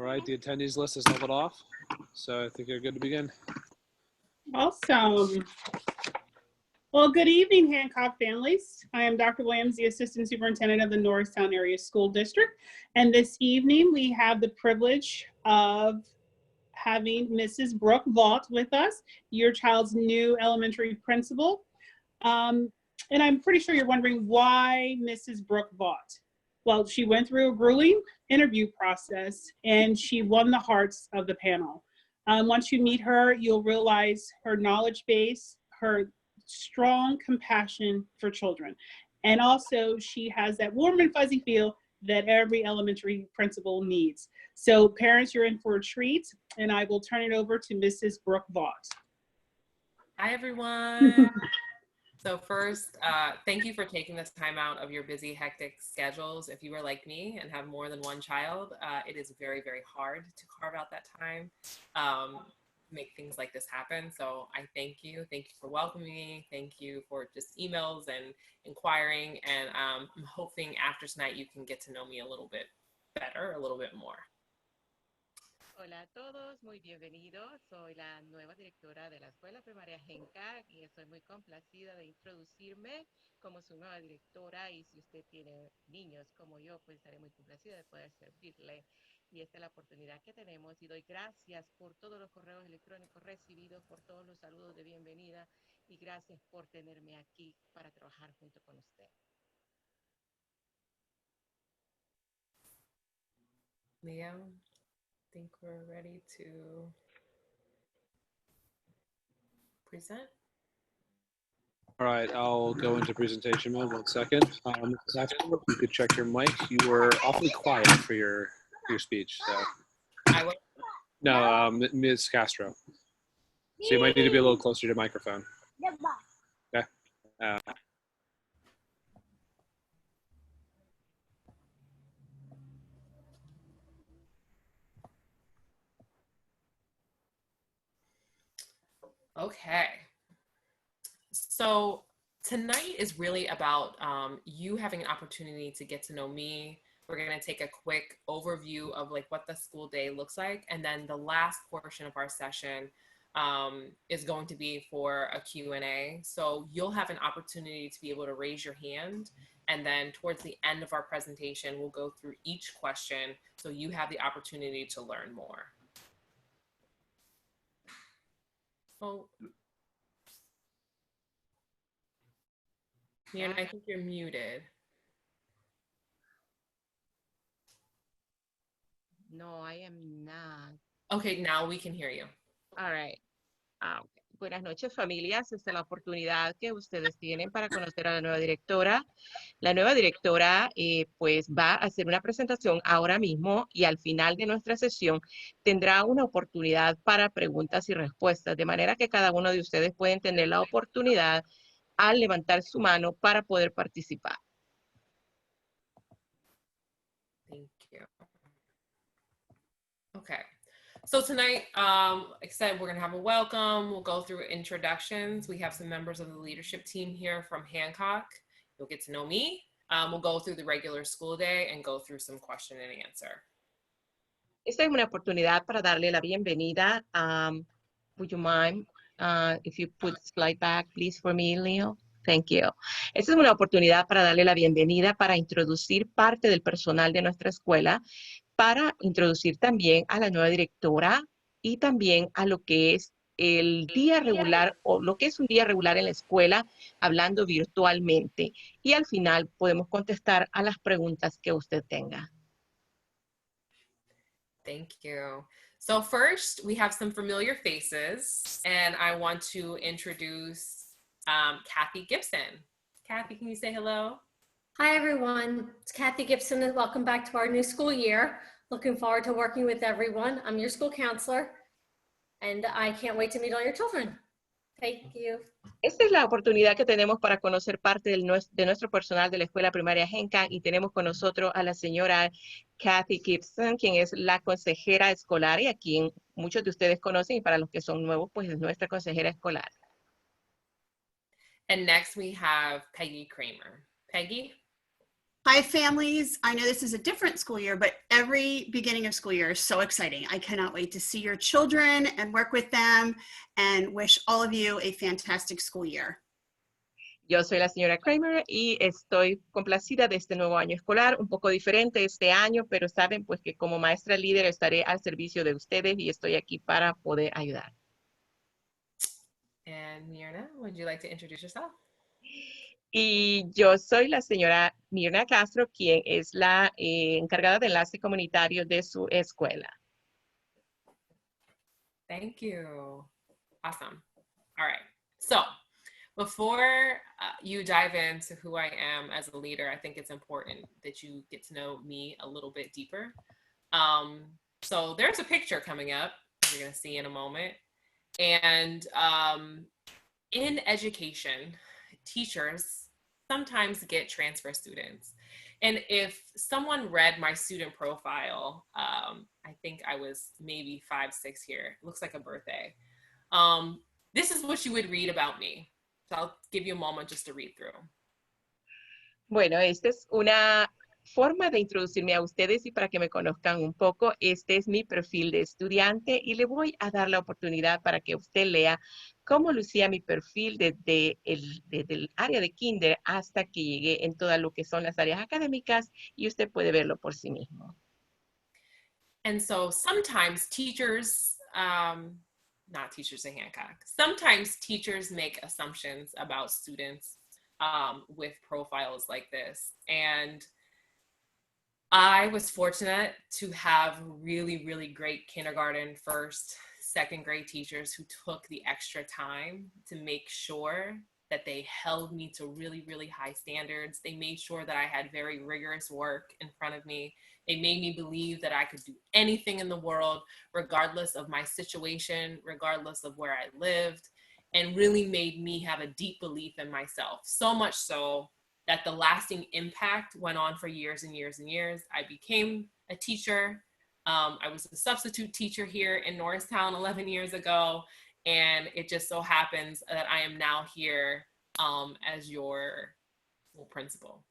All right, the attendees list is leveled off, so I think you're good to begin. Awesome. Well, good evening, Hancock families. I am Dr. Williams, the Assistant Superintendent of the Norristown Area School District. And this evening, we have the privilege of having Mrs. Brooke Vaught with us, your child's new elementary principal. And I'm pretty sure you're wondering why Mrs. Brooke Vaught. Well, she went through a grueling interview process and she won the hearts of the panel. Once you meet her, you'll realize her knowledge base, her strong compassion for children. And also she has that warm and fuzzy feel that every elementary principal needs. So parents, you're in for a treat, and I will turn it over to Mrs. Brooke Vaught. Hi, everyone. So first, thank you for taking this time out of your busy, hectic schedules. If you are like me and have more than one child, it is very, very hard to carve out that time, make things like this happen. So I thank you. Thank you for welcoming me. Thank you for just emails and inquiring. And I'm hoping after tonight you can get to know me a little bit better, a little bit more. Hola a todos, muy bienvenidos. Soy la nueva directora de la Escuela Primaria Hancock y estoy muy complacida de introducirme como su nueva directora, y si usted tiene niños como yo, pues estaré muy complacida de poder servirle. Y esta es la oportunidad que tenemos, y doy gracias por todos los correos electrónicos recibidos, por todos los saludos de bienvenida, y gracias por tenerme aquí para trabajar junto con usted. Liam, I think we're ready to present. All right, I'll go into presentation mode 1 second. Castro, you could check your mic. You were awfully quiet for your speech. So. I will. No, Ms. Castro. So you might need to be a little closer to your microphone. Okay. Okay. So tonight is really about you having an opportunity to get to know me. We're going to take a quick overview of like what the school day looks like. And then the last portion of our session is going to be for a Q&A. So you'll have an opportunity to be able to raise your hand. And then towards the end of our presentation, we'll go through each question so you have the opportunity to learn more. Oh, yeah, I think you're muted. No, I am not. Okay, now we can hear you. All right. Okay. Buenas noches, familias. Esta es la oportunidad que ustedes tienen para conocer a la nueva directora. La nueva directora pues va a hacer una presentación ahora mismo, y al final de nuestra sesión tendrá una oportunidad para preguntas y respuestas, de manera que cada uno de ustedes pueden tener la oportunidad al levantar su mano para poder participar. Thank you. Okay. So tonight, like I said, we're going to have a welcome. We'll go through introductions. We have some members of the leadership team here from Hancock. You'll get to know me. We'll go through the regular school day and go through some question and answer. Esta es una oportunidad para darle la bienvenida. Would you mind if you put the slide back, please, for me, Leo? Thank you. Esta es una oportunidad para darle la bienvenida, para introducir parte del personal de nuestra escuela, para introducir también a la nueva directora y también a lo que es el día regular, o lo que es un día regular en la escuela, hablando virtualmente. Y al final podemos contestar a las preguntas que usted tenga. Thank you. So first, we have some familiar faces, and I want to introduce Kathy Gibson. Kathy, can you say hello? Hi, everyone. It's Kathy Gibson, and welcome back to our new school year. Looking forward to working with everyone. I'm your school counselor, and I can't wait to meet all your children. Thank you. Esta es la oportunidad que tenemos para conocer parte de nuestro personal de la Escuela Primaria Hancock, y tenemos con nosotros a la señora Kathy Gibson, quien es la consejera escolar y a quien muchos de ustedes conocen, y para los que son nuevos, pues es nuestra consejera escolar. And next we have Peggy Kramer. Peggy? Hi, families. I know this is a different school year, but every beginning of school year is so exciting. I cannot wait to see your children and work with them and wish all of you a fantastic school year. Yo soy la señora Kramer y estoy complacida de este nuevo año escolar, un poco diferente este año, pero saben pues que como maestra líder estaré al servicio de ustedes y estoy aquí para poder ayudar. And Mirna, would you like to introduce yourself? Y yo soy la señora Mirna Castro, quien es la encargada de enlace comunitario de su escuela. Thank you. Awesome. All right. So before you dive into who I am as a leader, I think it's important that you get to know me a little bit deeper. So there's a picture coming up you're going to see in a moment. And in education, teachers sometimes get transfer students. And if someone read my student profile, I think I was maybe 5, 6 here. It looks like a birthday. This is what you would read about me. So I'll give you a moment just to read through. Bueno, esta es una forma de introducirme a ustedes y para que me conozcan un poco. Este es mi perfil de estudiante y le voy a dar la oportunidad para que usted lea cómo lucía mi perfil desde el área de kinder hasta que llegué en todo lo que son las áreas académicas y usted puede verlo por sí mismo. And so sometimes teachers, not teachers at Hancock, sometimes teachers make assumptions about students with profiles like this. And I was fortunate to have really, really great kindergarten, first, second grade teachers who took the extra time to make sure that they held me to really, really high standards. They made sure that I had very rigorous work in front of me. They made me believe that I could do anything in the world, regardless of my situation, regardless of where I lived, and really made me have a deep belief in myself. So much so that the lasting impact went on for years and years and years. I became a teacher. I was a substitute teacher here in Norristown 11 years ago. And it just so happens that I am now here as your principal.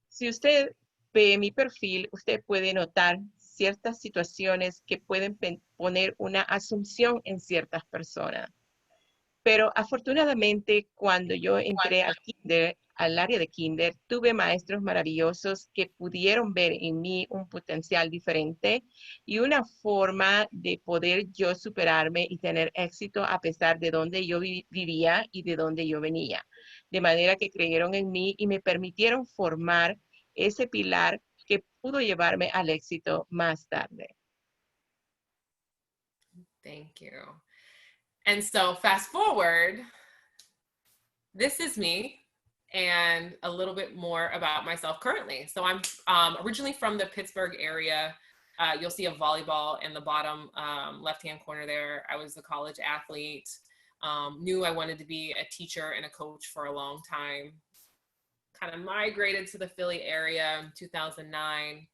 Si usted ve mi perfil, usted puede notar ciertas situaciones que pueden poner una asunción en ciertas personas. Pero afortunadamente, cuando yo entré al área de kinder, tuve maestros maravillosos que pudieron ver en mí un potencial diferente y una forma de poder yo superarme y tener éxito a pesar de donde yo vivía y de donde yo venía. De manera que creyeron en mí y me permitieron formar ese pilar que pudo llevarme al éxito más tarde. Thank you. And so fast forward, this is me and a little bit more about myself currently. So I'm originally from the Pittsburgh area. You'll see a volleyball in the bottom left-hand corner there. I was a college athlete, knew I wanted to be a teacher and a coach for a long time. Kind of migrated to the Philly area in 2009.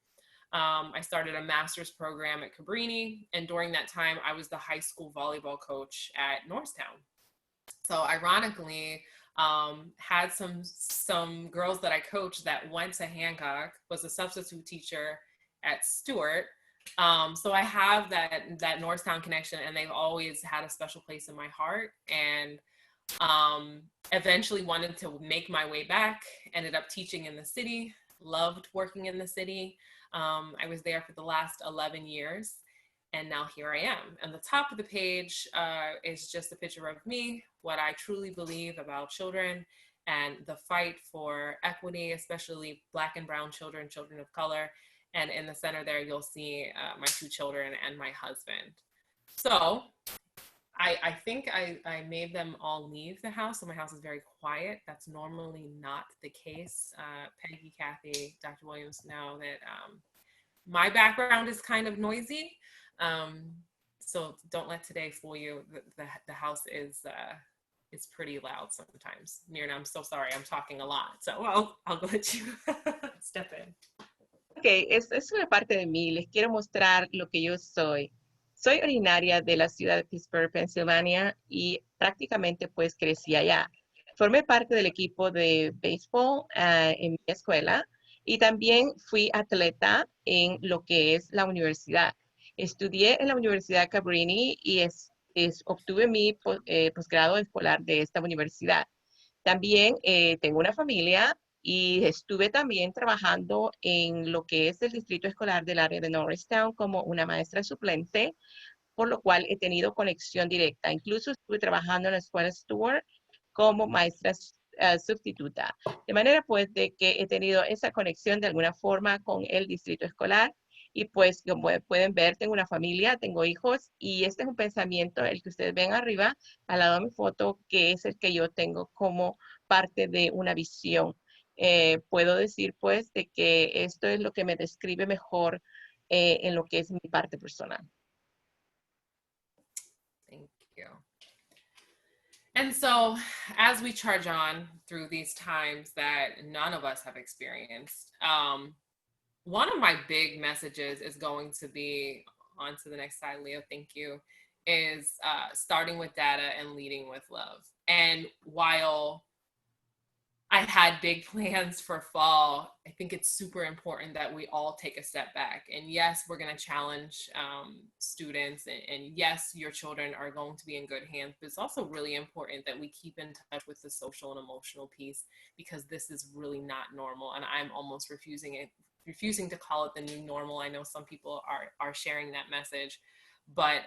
I started a master's program at Cabrini, and during that time, I was the high school volleyball coach at Norristown. So ironically, had some girls that I coached that went to Hancock, was a substitute teacher at Stewart. So I have that Norristown connection, and they've always had a special place in my heart. And eventually wanted to make my way back, ended up teaching in the city, loved working in the city. I was there for the last 11 years, and now here I am. And the top of the page is just a picture of me, what I truly believe about children and the fight for equity, especially Black and brown children, children of color. And in the center there, you'll see my 2 children and my husband. So I think I made them all leave the house, so my house is very quiet. That's normally not the case. Peggy, Kathy, Dr. Williams know that my background is kind of noisy, so don't let today fool you. The house is pretty loud sometimes. Mirna, I'm so sorry, I'm talking a lot, so I'll let you step in. Ok, es una parte de mí. Les quiero mostrar lo que yo soy. Soy originaria de la ciudad de Pittsburgh, Pensilvania, y prácticamente pues crecí allá. formé parte del equipo de béisbol en mi escuela y también fui atleta en lo que es la universidad. Estudié en la Universidad Cabrini y obtuve mi posgrado escolar de esta universidad. También tengo una familia y estuve también trabajando en lo que es el distrito escolar del área de Norristown como una maestra suplente, por lo cual he tenido conexión directa. Incluso estuve trabajando en la escuela Stewart como maestra sustituta. De manera pues de que he tenido esa conexión de alguna forma con el distrito escolar y pues como pueden ver tengo una familia, tengo hijos y este es un pensamiento, el que ustedes ven arriba al lado de mi foto, que es el que yo tengo como parte de una visión. Puedo decir pues de que esto es lo que me describe mejor en lo que es mi parte personal. Thank you. And so, as we charge on through these times that none of us have experienced, one of my big messages is going to be, on to the next slide, Leo, thank you, is starting with data and leading with love. And while I had big plans for fall, I think it's super important that we all take a step back. And yes, we're going to challenge students. And yes, your children are going to be in good hands. But it's also really important that we keep in touch with the social and emotional piece, because this is really not normal. And I'm almost refusing to call it the new normal. I know some people are sharing that message. But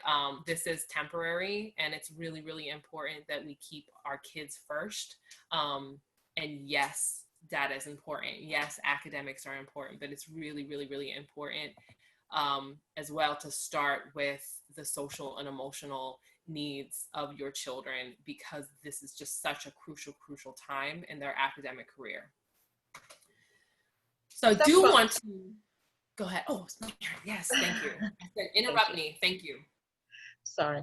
this is temporary. And it's really, really important that we keep our kids first. And yes, data is important. Yes, academics are important, but it's really, really, really important as well to start with the social and emotional needs of your children, because this is just such a crucial, crucial time in their academic career. So I do want to go ahead. Oh, yes, thank you. Interrupt me. Thank you. Sorry.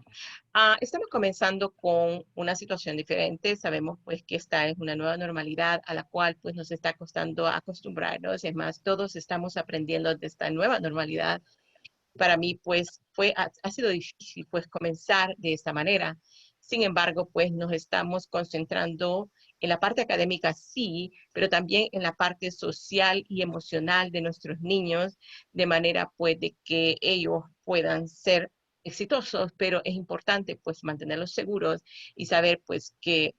Estamos comenzando con una situación diferente. Sabemos pues que esta es una nueva normalidad a la cual pues nos está costando acostumbrarnos. Es más, todos estamos aprendiendo de esta nueva normalidad. Para mí pues ha sido difícil pues comenzar de esta manera. Sin embargo, pues nos estamos concentrando en la parte académica, sí, pero también en la parte social y emocional de nuestros niños, de manera pues de que ellos puedan ser exitosos, pero es importante pues mantenerlos seguros y saber pues que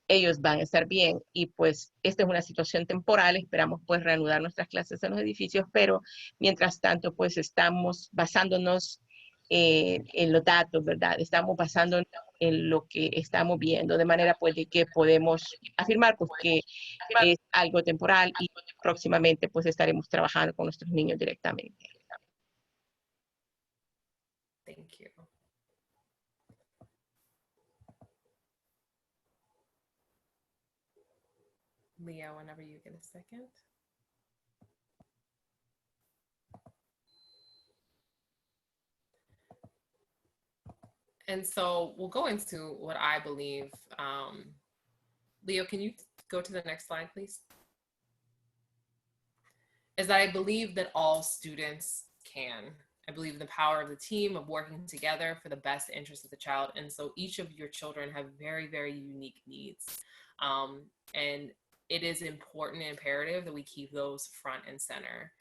ellos van a estar bien y pues esta es una situación temporal, esperamos pues reanudar nuestras clases en los edificios, pero mientras tanto pues estamos basándonos en los datos, ¿verdad? Estamos basándonos en lo que estamos viendo, de manera pues de que podemos afirmar pues que es algo temporal y próximamente pues estaremos trabajando con nuestros niños directamente. Thank you. Leah, whenever you get a second. And so we'll go into what I believe. Leo, can you go to the next slide, please? Is that I believe that all students can. I believe in the power of the team, of working together for the best interest of the child. And so each of your children have very, very unique needs. And it is important and imperative that we keep those front and center.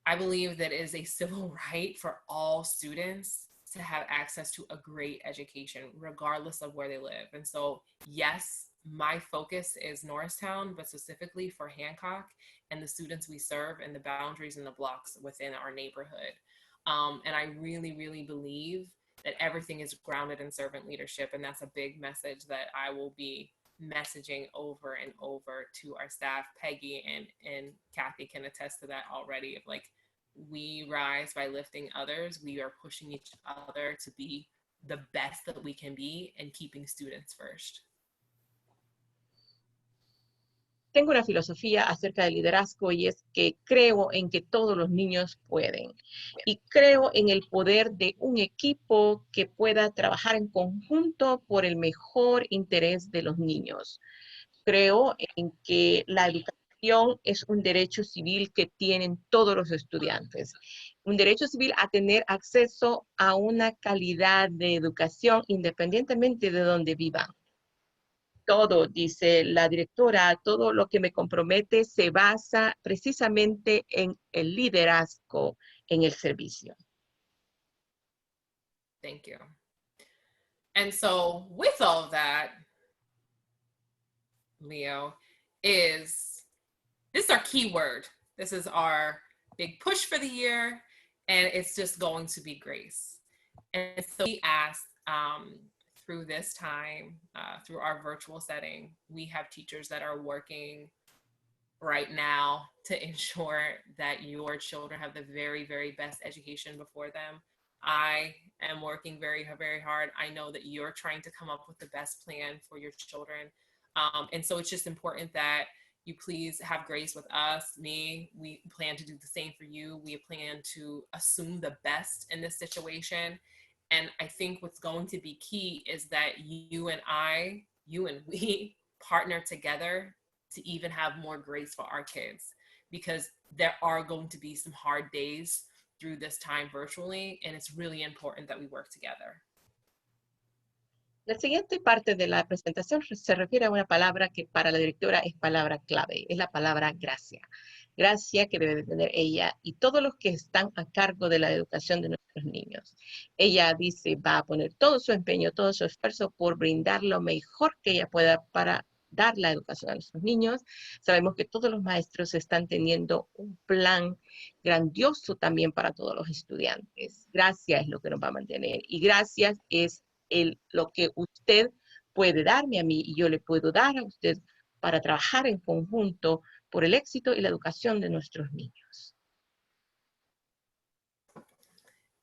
I believe that it is a civil right for all students to have access to a great education, regardless of where they live. And so, yes, my focus is Norristown, but specifically for Hancock and the students we serve and the boundaries and the blocks within our neighborhood. And I really, really believe that everything is grounded in servant leadership. And that's a big message that I will be messaging over and over to our staff. Peggy and Kathy can attest to that already, of like, we rise by lifting others. We are pushing each other to be the best that we can be and keeping students first. Tengo una filosofía acerca del liderazgo y es que creo en que todos los niños pueden. Y creo en el poder de un equipo que pueda trabajar en conjunto por el mejor interés de los niños. Creo en que la educación es un derecho civil que tienen todos los estudiantes. Un derecho civil a tener acceso a una calidad de educación independientemente de donde vivan. todo, dice la directora, todo lo que me compromete se basa precisamente en el liderazgo en el servicio. Thank you. And so with all of that, Leo, this is our keyword. This is our big push for the year, and it's just going to be grace. And so we asked through this time, through our virtual setting, we have teachers that are working right now to ensure that your children have the very, very best education before them. I am working very, very hard. I know that you're trying to come up with the best plan for your children. And so it's just important that you please have grace with us, me. We plan to do the same for you. We plan to assume the best in this situation. And I think what's going to be key is that you and we partner together to even have more grace for our kids, because there are going to be some hard days through this time virtually, and it's really important that we work together. La siguiente parte de la presentación se refiere a una palabra que para la directora es palabra clave, es la palabra gracia. Gracia que debe de tener ella y todos los que están a cargo de la educación de nuestros niños. Ella dice, va a poner todo su empeño, todo su esfuerzo por brindar lo mejor que ella pueda para dar la educación a nuestros niños. Sabemos que todos los maestros están teniendo un plan grandioso también para todos los estudiantes. Gracias es lo que nos va a mantener y gracias es lo que usted puede darme a mí y yo le puedo dar a usted para trabajar en conjunto por el éxito y la educación de nuestros niños.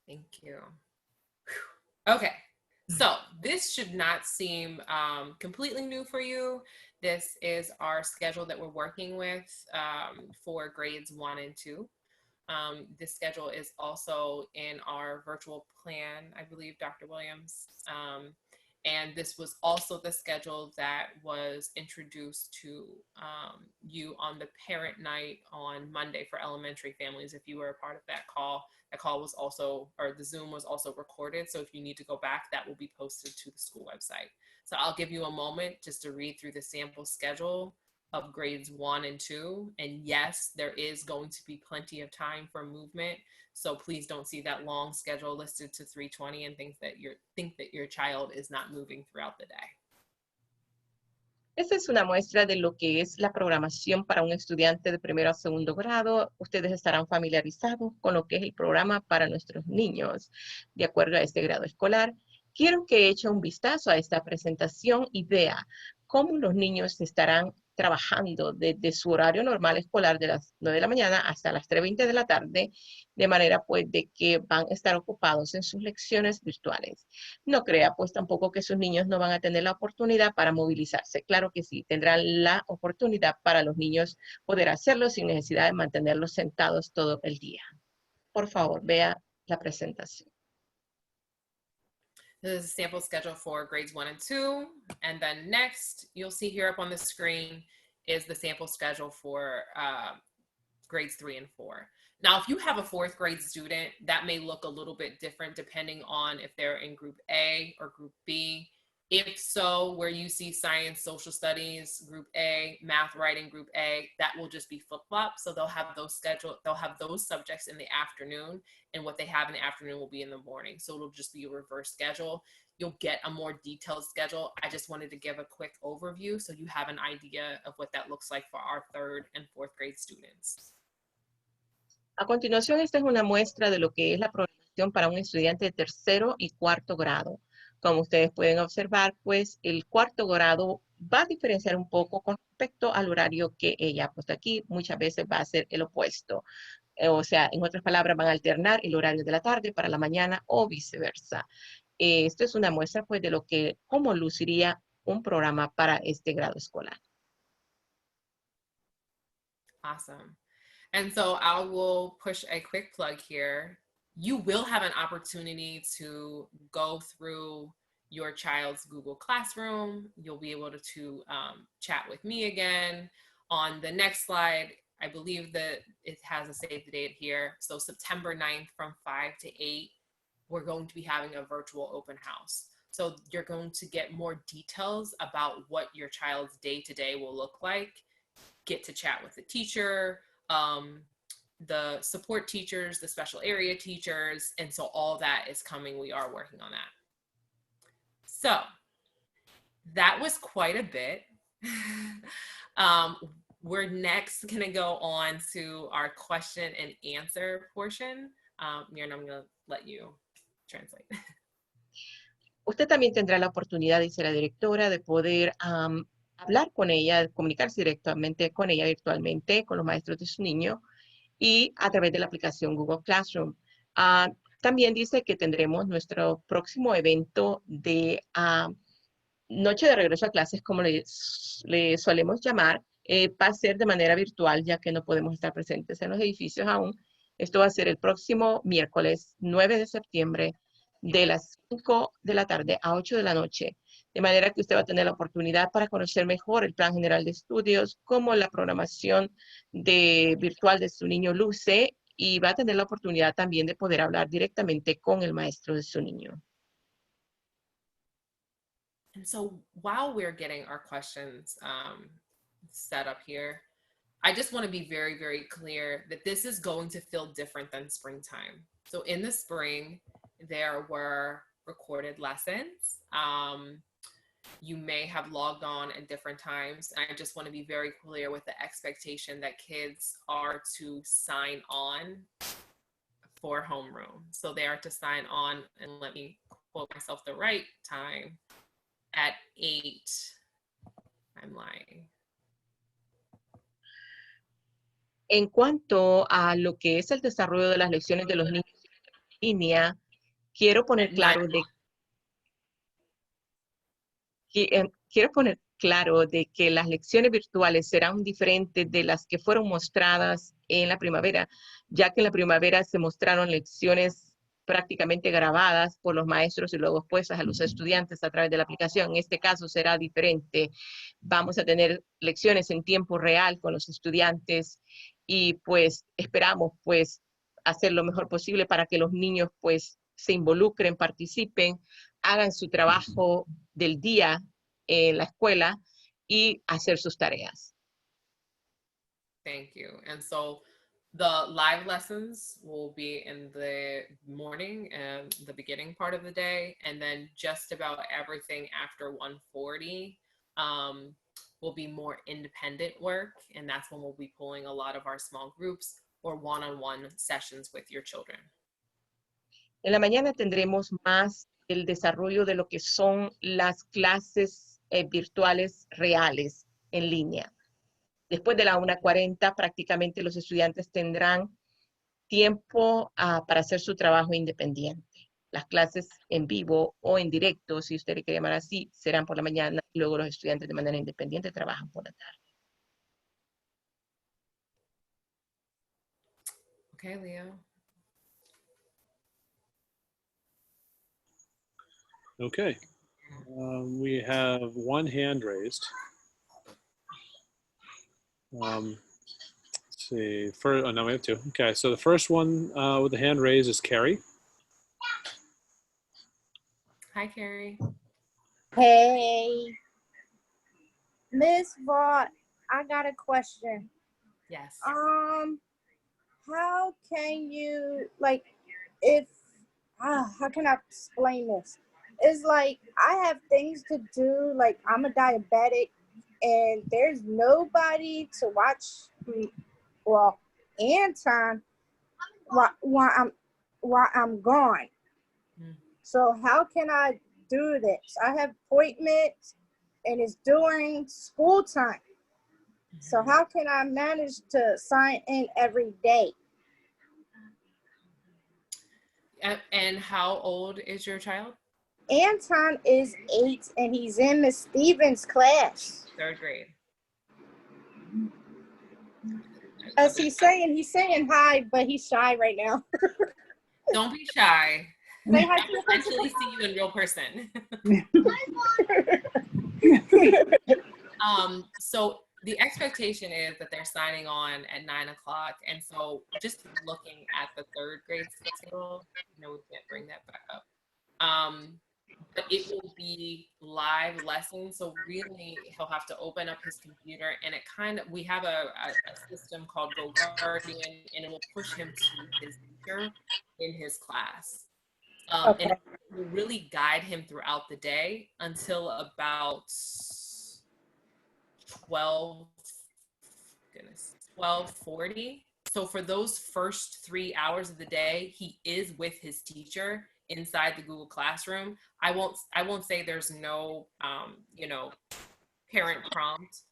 Thank you. Okay, so this should not seem completely new for you. This is our schedule that we're working with for grades 1 and 2. This schedule is also in our virtual plan, I believe, Dr. Williams. And this was also the schedule that was introduced to you on the parent night on Monday for elementary families. If you were a part of that call was also, or the Zoom was also recorded. So if you need to go back, that will be posted to the school website. So I'll give you a moment just to read through the sample schedule of grades 1 and 2. And yes, there is going to be plenty of time for movement. So please don't see that long schedule listed to 3:20 and think that your child is not moving throughout the day. Esta es una muestra de lo que es la programación para un estudiante de primero a segundo grado. Ustedes estarán familiarizados con lo que es el programa para nuestros niños de acuerdo a este grado escolar. Quiero que eche un vistazo a esta presentación y vea cómo los niños estarán trabajando desde su horario normal escolar de las 9 de la mañana hasta las 3:20 de la tarde, de manera pues de que van a estar ocupados en sus lecciones virtuales. No crea pues tampoco que sus niños no van a tener la oportunidad para movilizarse. Claro que sí, tendrán la oportunidad para los niños poder hacerlo sin necesidad de mantenerlos sentados todo el día. Por favor, vea la presentación. This is a sample schedule for grades 1 and 2. And then next, you'll see here up on the screen is the sample schedule for grades 3 and 4. Now, if you have a 4th grade student, that may look a little bit different depending on if they're in group A or group B. If so, where you see science, social studies, group A, math, writing, group A, that will just be flip-flop. So they'll have those subjects in the afternoon, and what they have in the afternoon will be in the morning. So it'll just be a reverse schedule. You'll get a more detailed schedule. I just wanted to give a quick overview so you have an idea of what that looks like for our 3rd and 4th grade students. A continuación, esta es una muestra de lo que es la programación para un estudiante de 3º y 4º grado. Como ustedes pueden observar, pues el 4º grado va a diferenciar un poco con respecto al horario que ella ha puesto aquí. Muchas veces va a ser el opuesto. O sea, en otras palabras, van a alternar el horario de la tarde para la mañana o viceversa. Esto es una muestra pues de cómo luciría un programa para este grado escolar. Awesome. And so I will push a quick plug here. You will have an opportunity to go through your child's Google Classroom. You'll be able to chat with me again. On the next slide, I believe that it has a save the date here. So September 9th from 5 to 8, we're going to be having a virtual open house. So you're going to get more details about what your child's day-to-day will look like, get to chat with the teacher, the support teachers, the special area teachers, and so all that is coming. We are working on that. So that was quite a bit. We're next going to go on to our question and answer portion. Miriam, I'm going to let you translate. Usted también tendrá la oportunidad, dice la directora, de poder hablar con ella, comunicarse directamente con ella virtualmente, con los maestros de su niño y a través de la aplicación Google Classroom. También dice que tendremos nuestro próximo evento de Noche de Regreso a Clases, como le solemos llamar. Va a ser de manera virtual, ya que no podemos estar presentes en los edificios aún. Esto va a ser el próximo miércoles 9 de septiembre de las 5 de la tarde a 8 de la noche. De manera que usted va a tener la oportunidad para conocer mejor el plan general de estudios, cómo la programación virtual de su niño luce, y va a tener la oportunidad también de poder hablar directamente con el maestro de su niño. And so while we're getting our questions set up here, I just want to be very, very clear that this is going to feel different than springtime. So in the spring, there were recorded lessons. You may have logged on at different times. And I just want to be very clear with the expectation that kids are to sign on for homeroom. So they are to sign on, and let me quote myself the right time, at 8. I'm lying. En cuanto a lo que es el desarrollo de las lecciones de los niños en línea, quiero poner claro de que las lecciones virtuales serán diferentes de las que fueron mostradas en la primavera, ya que en la primavera se mostraron lecciones prácticamente grabadas por los maestros y luego expuestas a los estudiantes a través de la aplicación. En este caso será diferente. Vamos a tener lecciones en tiempo real con los estudiantes y pues esperamos pues hacer lo mejor posible para que los niños pues se involucren, participen, hagan su trabajo del día en la escuela y hacer sus tareas. Thank you. And so the live lessons will be in the morning and the beginning part of the day, and then just about everything after 1:40 will be more independent work, and that's when we'll be pulling a lot of our small groups or one-on-one sessions with your children. En la mañana tendremos más el desarrollo de lo que son las clases virtuales reales en línea. Después de la 1:40, prácticamente los estudiantes tendrán tiempo para hacer su trabajo independiente. Las clases en vivo o en directo, si usted le quiere llamar así, serán por la mañana y luego los estudiantes de manera independiente trabajan por la tarde. Okay, Leo. Okay. We have one hand raised. Let's see. Oh, no, we have two. Okay, so the first one with the hand raised is Carrie. Hi, Carrie. Hey, Miss Vaught, I got a question. Yes. How can you how can I explain this? It's like I have things to do, like I'm a diabetic and there's nobody to watch me, well, Anton while I'm gone. So how can I do this? I have appointments and it's during school time. So how can I manage to sign in every day? And how old is your child? Anton is 8 and he's in Miss Stevens' class. 3rd grade. As he's saying hi, but he's shy right now. Don't be shy. Say hi to I actually see you in real person. So the expectation is that they're signing on at 9 o'clock. And so just looking at the 3rd grade schedule, we can't bring that back up. but it will be live lessons. So really, he'll have to open up his computer, and we have a system called Go Guardian, and it will push him to his teacher in his class. And it will really guide him throughout the day until about 12:40. So for those first 3 hours of the day, he is with his teacher inside the Google Classroom. I won't say there's no parent prompt.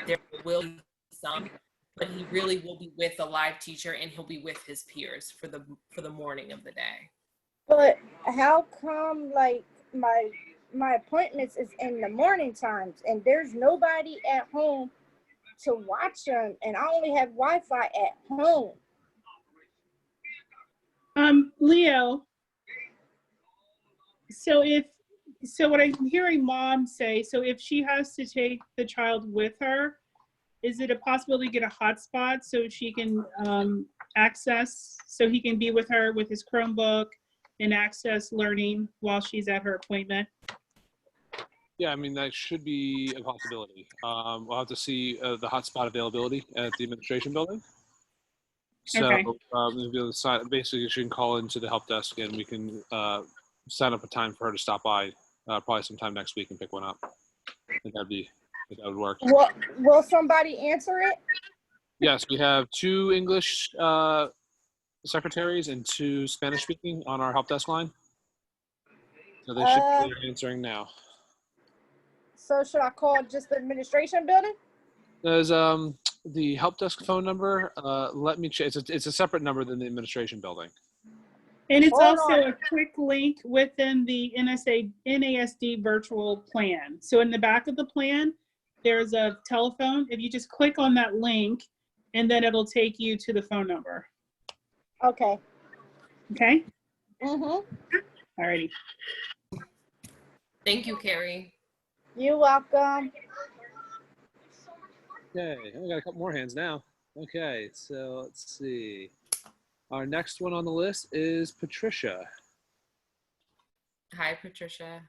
There will be some, but he really will be with a live teacher, and he'll be with his peers for the morning of the day. But how come like my appointments is in the morning times and there's nobody at home to watch them, and I only have Wi-Fi at home? Leo, so what I'm hearing mom say, so if she has to take the child with her, is it a possibility to get a hotspot so she can access, so he can be with her with his Chromebook and access learning while she's at her appointment? Yeah, I mean, that should be a possibility. We'll have to see the hotspot availability at the administration building. So Okay. we'll be able to basically, she can call into the help desk, and we can set up a time for her to stop by probably sometime next week and pick one up. I think that would work. Will somebody answer it? Yes, we have 2 English secretaries and 2 Spanish speaking on our help desk line. So they should be answering now. So should I call just the administration building? There's the help desk phone number. Let me check. It's a separate number than the administration building. And it's Hold also on. a quick link within the NASD virtual plan. So in the back of the plan, there's a telephone. If you just click on that link, and then it'll take you to the phone number. Okay. Okay? Mm-hmm. Alrighty. Thank you, Carrie. You're welcome. Okay, we got a couple more hands now. Okay, so let's see. Our next one on the list is Patricia. Hi, Patricia.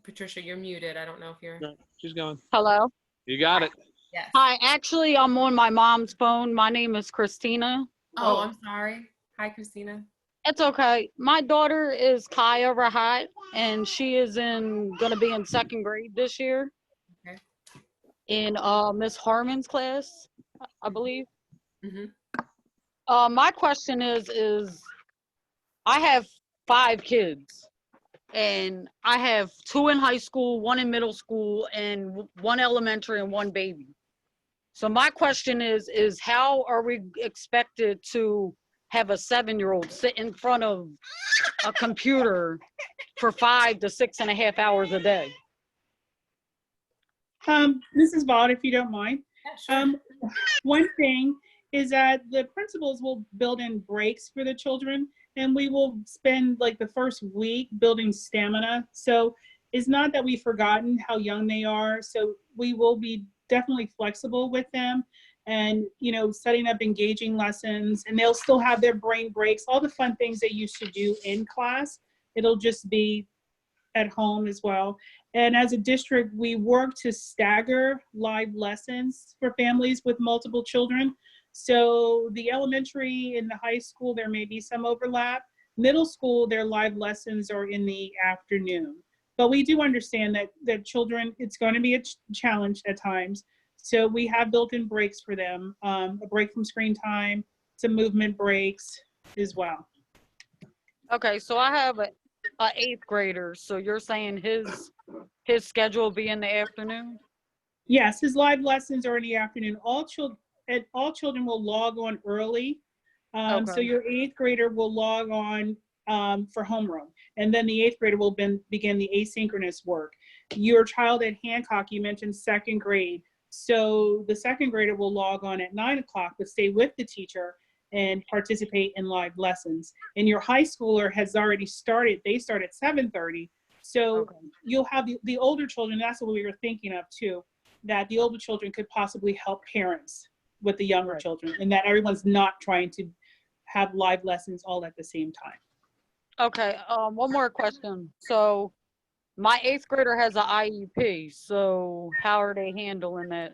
Patricia, you're muted. I don't know if you're. No, she's going. Hello. You got it. Yes. Hi, actually, I'm on my mom's phone. My name is Christina. Oh, I'm sorry. Hi, Christina. It's okay. My daughter is Kaya Rahat, and she is gonna be in 2nd grade this year. Okay. In Miss Harmon's class, I believe. Mm-hmm. My question is I have 5 kids, and I have 2 in high school, 1 in middle school, and 1 elementary and 1 baby. So my question is how are we expected to have a 7-year-old sit in front of a computer for 5 to 6.5 hours a day? Mrs. Vaught, if you don't mind. Yeah, sure. One thing is that the principals will build in breaks for the children, and we will spend like the first week building stamina. So it's not that we've forgotten how young they are. So we will be definitely flexible with them, and setting up engaging lessons, and they'll still have their brain breaks, all the fun things they used to do in class. It'll just be at home as well. And as a district, we work to stagger live lessons for families with multiple children. So the elementary and the high school, there may be some overlap. Middle school, their live lessons are in the afternoon. But we do understand that children, it's going to be a challenge at times. So we have built-in breaks for them, a break from screen time, some movement breaks as well. Okay, so I have a 8th grader. So you're saying his schedule will be in the afternoon? Yes, his live lessons are in the afternoon. All children will log on early. Okay. So your 8th grader will log on for homeroom, and then the 8th grader will begin the asynchronous work. Your child at Hancock, you mentioned 2nd grade. So the 2nd grader will log on at 9 o'clock, but stay with the teacher and participate in live lessons. And your high schooler has already started. They start at 7:30. So Okay. you'll have the older children. That's what we were thinking of too, that the older children could possibly help parents with the younger Right. children, and that everyone's not trying to have live lessons all at the same time. Okay, one more question. So my 8th grader has an IEP, so how are they handling that?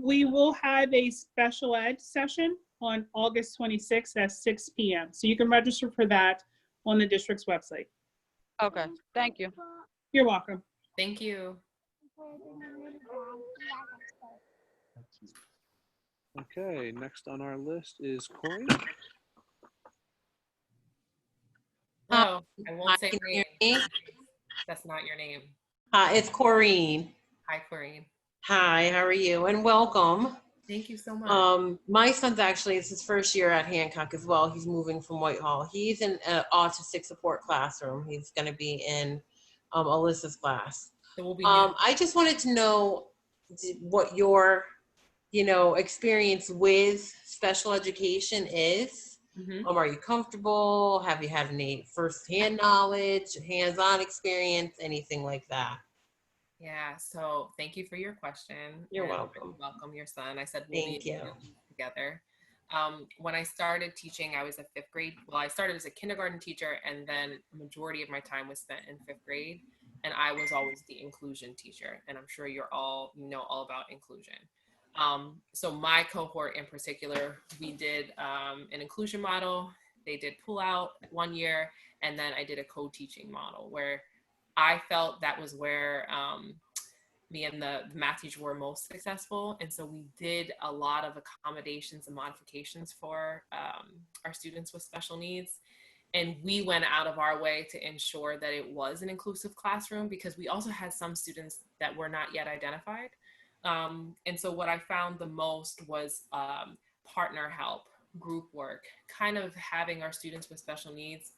We will have a special ed session on August 26th at 6 p.m. So you can register for that on the district's website. Okay, thank you. You're welcome. Thank you. Okay, next on our list is Corey. No, I won't Hi, say can your you name. hear me? That's not your name. It's Corrine. Hi, Corrine. Hi, how are you? And welcome. Thank you so much. My son's actually, it's his first year at Hancock as well. He's moving from Whitehall. He's in an autistic support classroom. He's going to be in Alyssa's class. So we'll be I just wanted to know what your, experience with special education is. Are you comfortable? Have you had any firsthand knowledge, hands-on experience, anything like that? Yeah, so thank you for your question. You're and welcome. Welcome your son. I said we'll Thank be you. together. When I started teaching, I was a 5th grade. Well, I started as a kindergarten teacher, and then a majority of my time was spent in 5th grade. And I was always the inclusion teacher. And I'm sure you know all about inclusion. So my cohort in particular, we did an inclusion model. They did pull out 1 year, and then I did a co-teaching model where I felt that was where me and the math teacher were most successful. And so we did a lot of accommodations and modifications for our students with special needs. And we went out of our way to ensure that it was an inclusive classroom because we also had some students that were not yet identified. And so what I found the most was partner help, group work, kind of having our students with special needs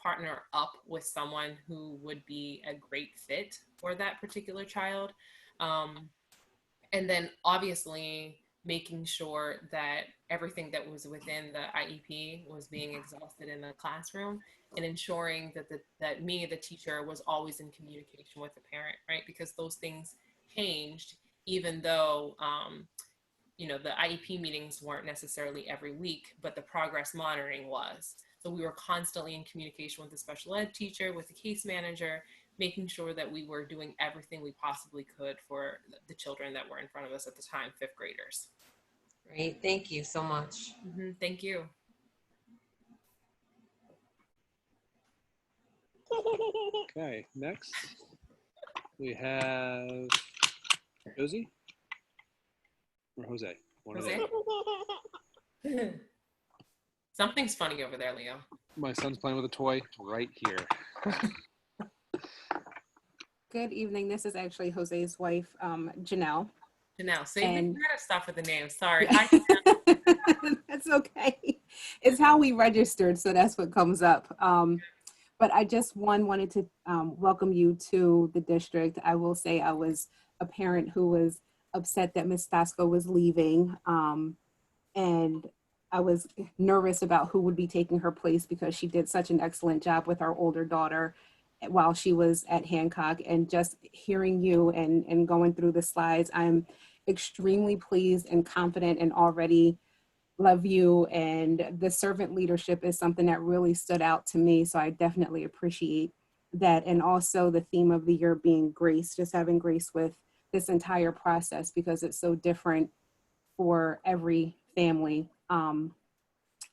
partner up with someone who would be a great fit for that particular child. And then obviously making sure that everything that was within the IEP was being exhausted in the classroom and ensuring that that me, the teacher, was always in communication with the parent, right? Because those things changed, even though the IEP meetings weren't necessarily every week, but the progress monitoring was. So we were constantly in communication with the special ed teacher, with the case manager, making sure that we were doing everything we possibly could for the children that were in front of us at the time, 5th graders. Great, thank you so much. Thank you. Okay, next we have Josie or Jose. One of Jose? Something's funny over there, Leo. My son's playing with a toy right here. Good evening. This is actually Jose's wife, Janelle. Janelle, so you gotta stop with the name. Sorry. Yeah. That's okay. It's how we registered, so that's what comes up. But I just wanted to welcome you to the district. I will say I was a parent who was upset that Ms. Stasko was leaving, and I was nervous about who would be taking her place because she did such an excellent job with our older daughter while she was at Hancock. And just hearing you and going through the slides, I'm extremely pleased and confident and already love you. And the servant leadership is something that really stood out to me. So I definitely appreciate that. And also the theme of the year being grace, just having grace with this entire process because it's so different for every family.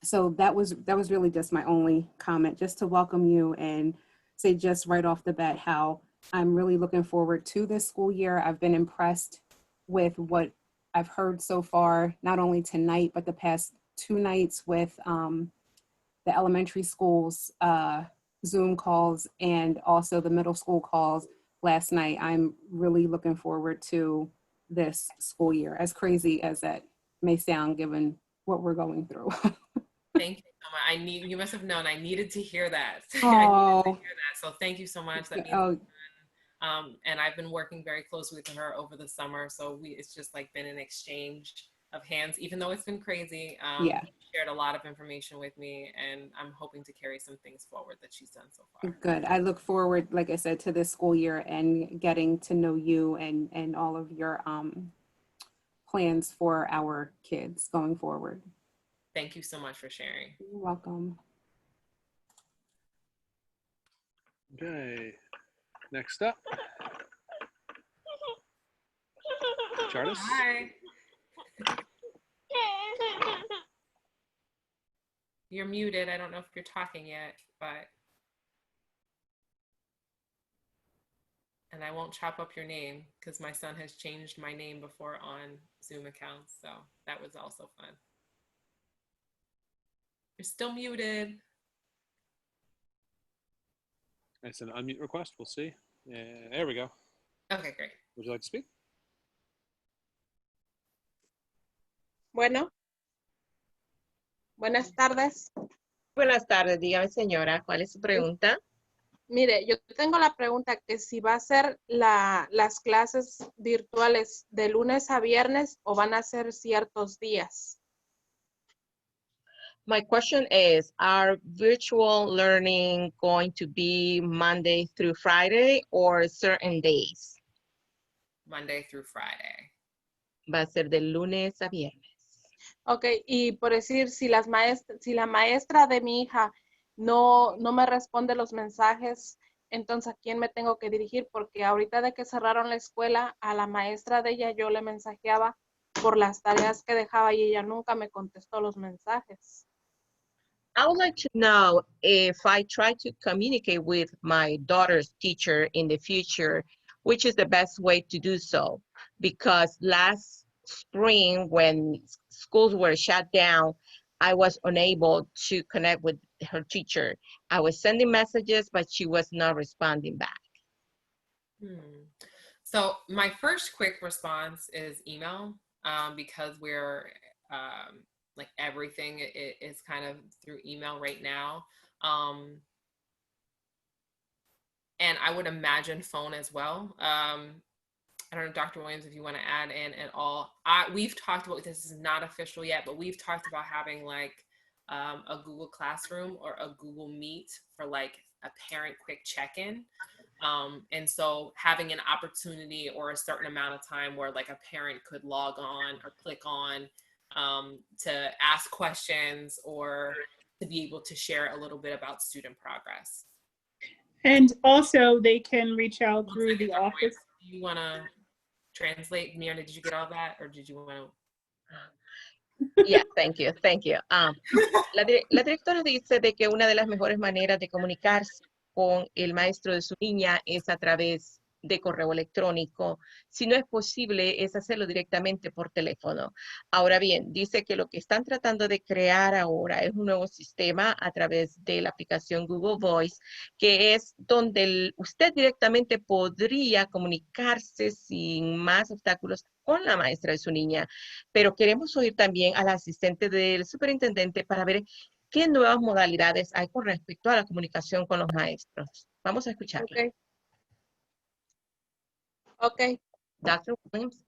So that was really just my only comment, just to welcome you and say just right off the bat how I'm really looking forward to this school year. I've been impressed with what I've heard so far, not only tonight, but the past 2 nights with the elementary schools Zoom calls and also the middle school calls last night. I'm really looking forward to this school year, as crazy as that may sound given what we're going through. Thank you so much. You must have known I needed to hear that. Oh. I needed to hear that. So thank you so much. That means Oh. And I've been working very closely with her over the summer. So it's just like been an exchange of hands, even though it's been crazy. Yeah. She shared a lot of information with me, and I'm hoping to carry some things forward that she's done so far. Good. I look forward, like I said, to this school year and getting to know you and all of your plans for our kids going forward. Thank you so much for sharing. You're welcome. Okay. Next up. Chartis. Hi. You're muted. I don't know if you're talking yet, but. And I won't chop up your name because my son has changed my name before on Zoom accounts. So that was also fun. You're still muted. I sent an unmute request. We'll see. Yeah, there we go. Okay, great. Would you like to speak? Bueno, buenas tardes. Buenas tardes, dígame señora, ¿cuál es su pregunta? Mire, yo tengo la pregunta que si va a ser las clases virtuales de lunes a viernes o van a ser ciertos días. My question is, are virtual learning going to be Monday through Friday or certain days? Monday through Friday. Va a ser de lunes a viernes. Ok, y por decir, si la maestra de mi hija no me responde los mensajes, entonces ¿a quién me tengo que dirigir? Porque ahorita de que cerraron la escuela, a la maestra de ella yo le mensajeaba por las tareas que dejaba y ella nunca me contestó los mensajes. I would like to know if I try to communicate with my daughter's teacher in the future, which is the best way to do so. Because last spring, when schools were shut down, I was unable to connect with her teacher. I was sending messages, but she was not responding back. So my first quick response is email, because we're like everything is kind of through email right now. And I would imagine phone as well. I don't know, Dr. Williams, if you want to add in at all. We've talked about, this is not official yet, but we've talked about having like a Google Classroom or a Google Meet for like a parent quick check-in. And so having an opportunity or a certain amount of time where like a parent could log on or click on to ask questions or to be able to share a little bit about student progress. And also they can reach out through the office. Do you want to translate? Mirna, did you get all that, or did you want to? Yeah, thank you, thank you. La directora dice de que una de las mejores maneras de comunicarse con el maestro de su niña es a través de correo electrónico. Si no es posible, es hacerlo directamente por teléfono. Ahora bien, dice que lo que están tratando de crear ahora es un nuevo sistema a través de la aplicación Google Voice, que es donde usted directamente podría comunicarse sin más obstáculos con la maestra de su niña. Pero queremos oír también al asistente del superintendente para ver qué nuevas modalidades hay con respecto a la comunicación con los maestros. Vamos a escucharla. Okay. Okay. Dr. Williams.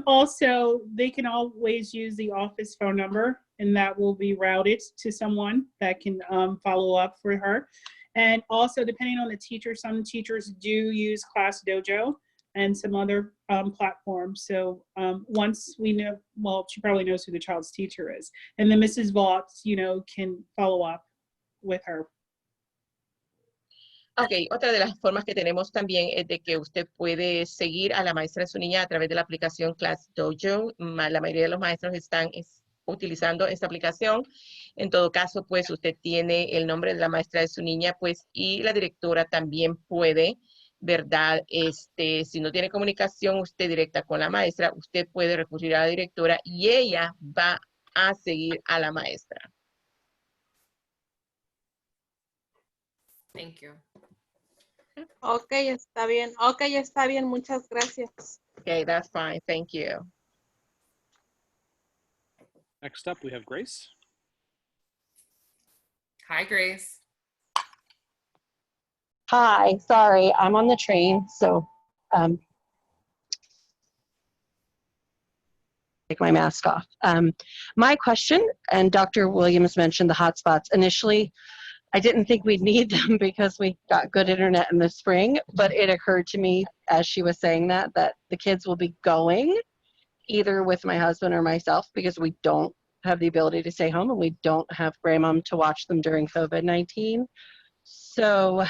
Also, they can always use the office phone number, and that will be routed to someone that can follow up for her. And also, depending on the teacher, some teachers do use Class Dojo and some other platforms. So once we know, well, she probably knows who the child's teacher is. And then Mrs. Vaught, can follow up with her. Ok, otra de las formas que tenemos también es de que usted puede seguir a la maestra de su niña a través de la aplicación Class Dojo. La mayoría de los maestros están utilizando esta aplicación. En todo caso, pues usted tiene el nombre de la maestra de su niña, pues, y la directora también puede, ¿verdad? Si no tiene comunicación usted directa con la maestra, usted puede recurrir a la directora y ella va a seguir a la maestra. Thank you. Okay, está bien. Okay, está bien. Muchas gracias. Okay, that's fine. Thank you. Next up, we have Grace. Hi, Grace. Hi, sorry, I'm on the train, so take my mask off. My question, and Dr. Williams mentioned the hotspots. Initially, I didn't think we'd need them because we got good internet in the spring, but it occurred to me as she was saying that the kids will be going either with my husband or myself because we don't have the ability to stay home and we don't have grandmom to watch them during COVID-19. So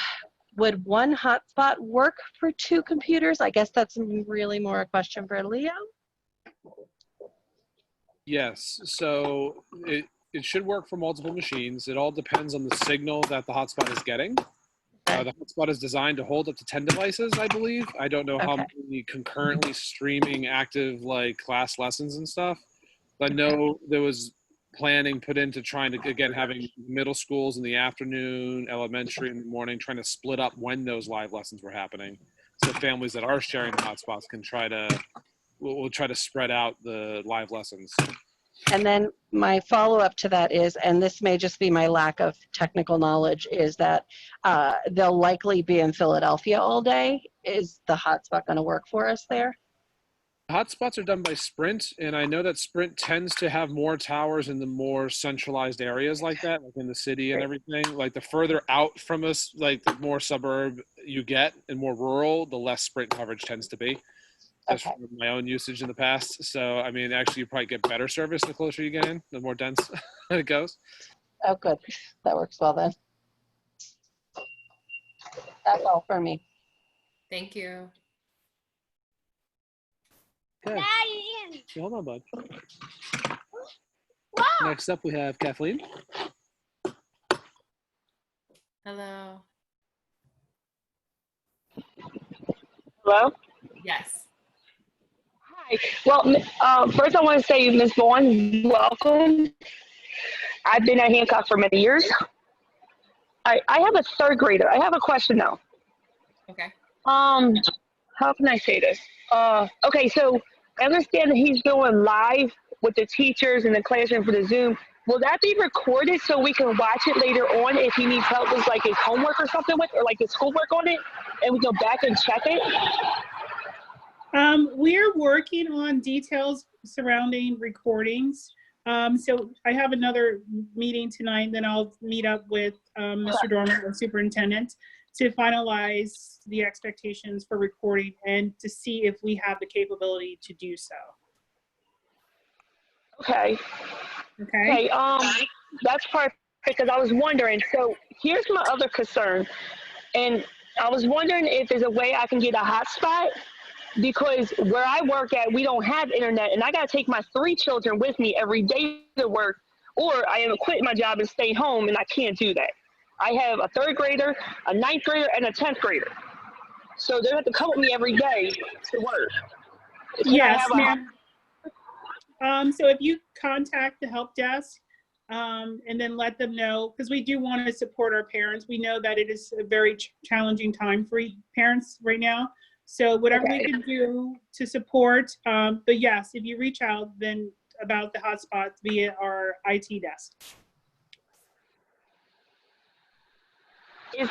would one hotspot work for 2 computers? I guess that's really more a question for Leo. Yes, so it should work for multiple machines. It all depends on the signal that the hotspot is getting. The hotspot is designed to hold up to 10 devices, I believe. I don't know how many concurrently streaming active like class lessons and stuff. But I know there was planning put into trying to, again, having middle schools in the afternoon, elementary in the morning, trying to split up when those live lessons were happening. So families that are sharing the hotspots can we'll try to spread out the live lessons. And then my follow-up to that is, and this may just be my lack of technical knowledge, is that they'll likely be in Philadelphia all day. Is the hotspot going to work for us there? Hotspots are done by Sprint, and I know that Sprint tends to have more towers in the more centralized areas like that, like in the city and everything. Like the further out from us, like the more suburb you get and more rural, the less Sprint coverage tends to be. Just from my own usage in the past. So, I mean, actually, you probably get better service the closer you get in, the more dense it goes. Oh, good. That works well then. That's all for me. Thank you. Okay. Hold on, bud. Next up, we have Kathleen. Hello. Hello? Yes. Hi. Well, first I want to say, Ms. Vaughn, welcome. I've been at Hancock for many years. I have a 3rd grader. I have a question though. Okay. How can I say this? Okay, so I understand that he's doing live with the teachers in the classroom for the Zoom. Will that be recorded so we can watch it later on if he needs help with like his homework or something with, or like his schoolwork on it, and we go back and check it? We're working on details surrounding recordings. So I have another meeting tonight, then I'll meet up with Mr. Dorman, our superintendent, to finalize the expectations for recording and to see if we have the capability to do so. Okay. Okay. That's perfect because I was wondering. So here's my other concern, and I was wondering if there's a way I can get a hotspot because where I work at, we don't have internet, and I got to take my 3 children with me every day to work, or I am quitting my job and stay home, and I can't do that. I have a 3rd grader, a 9th grader, and a 10th grader, so they have to come with me every day to work. Yes, ma'am. So if you contact the help desk and then let them know, because we do want to support our parents. We know that it is a very challenging time for parents right now. So whatever we can do to support, but yes, if you reach out then about the hotspots via our IT desk. Is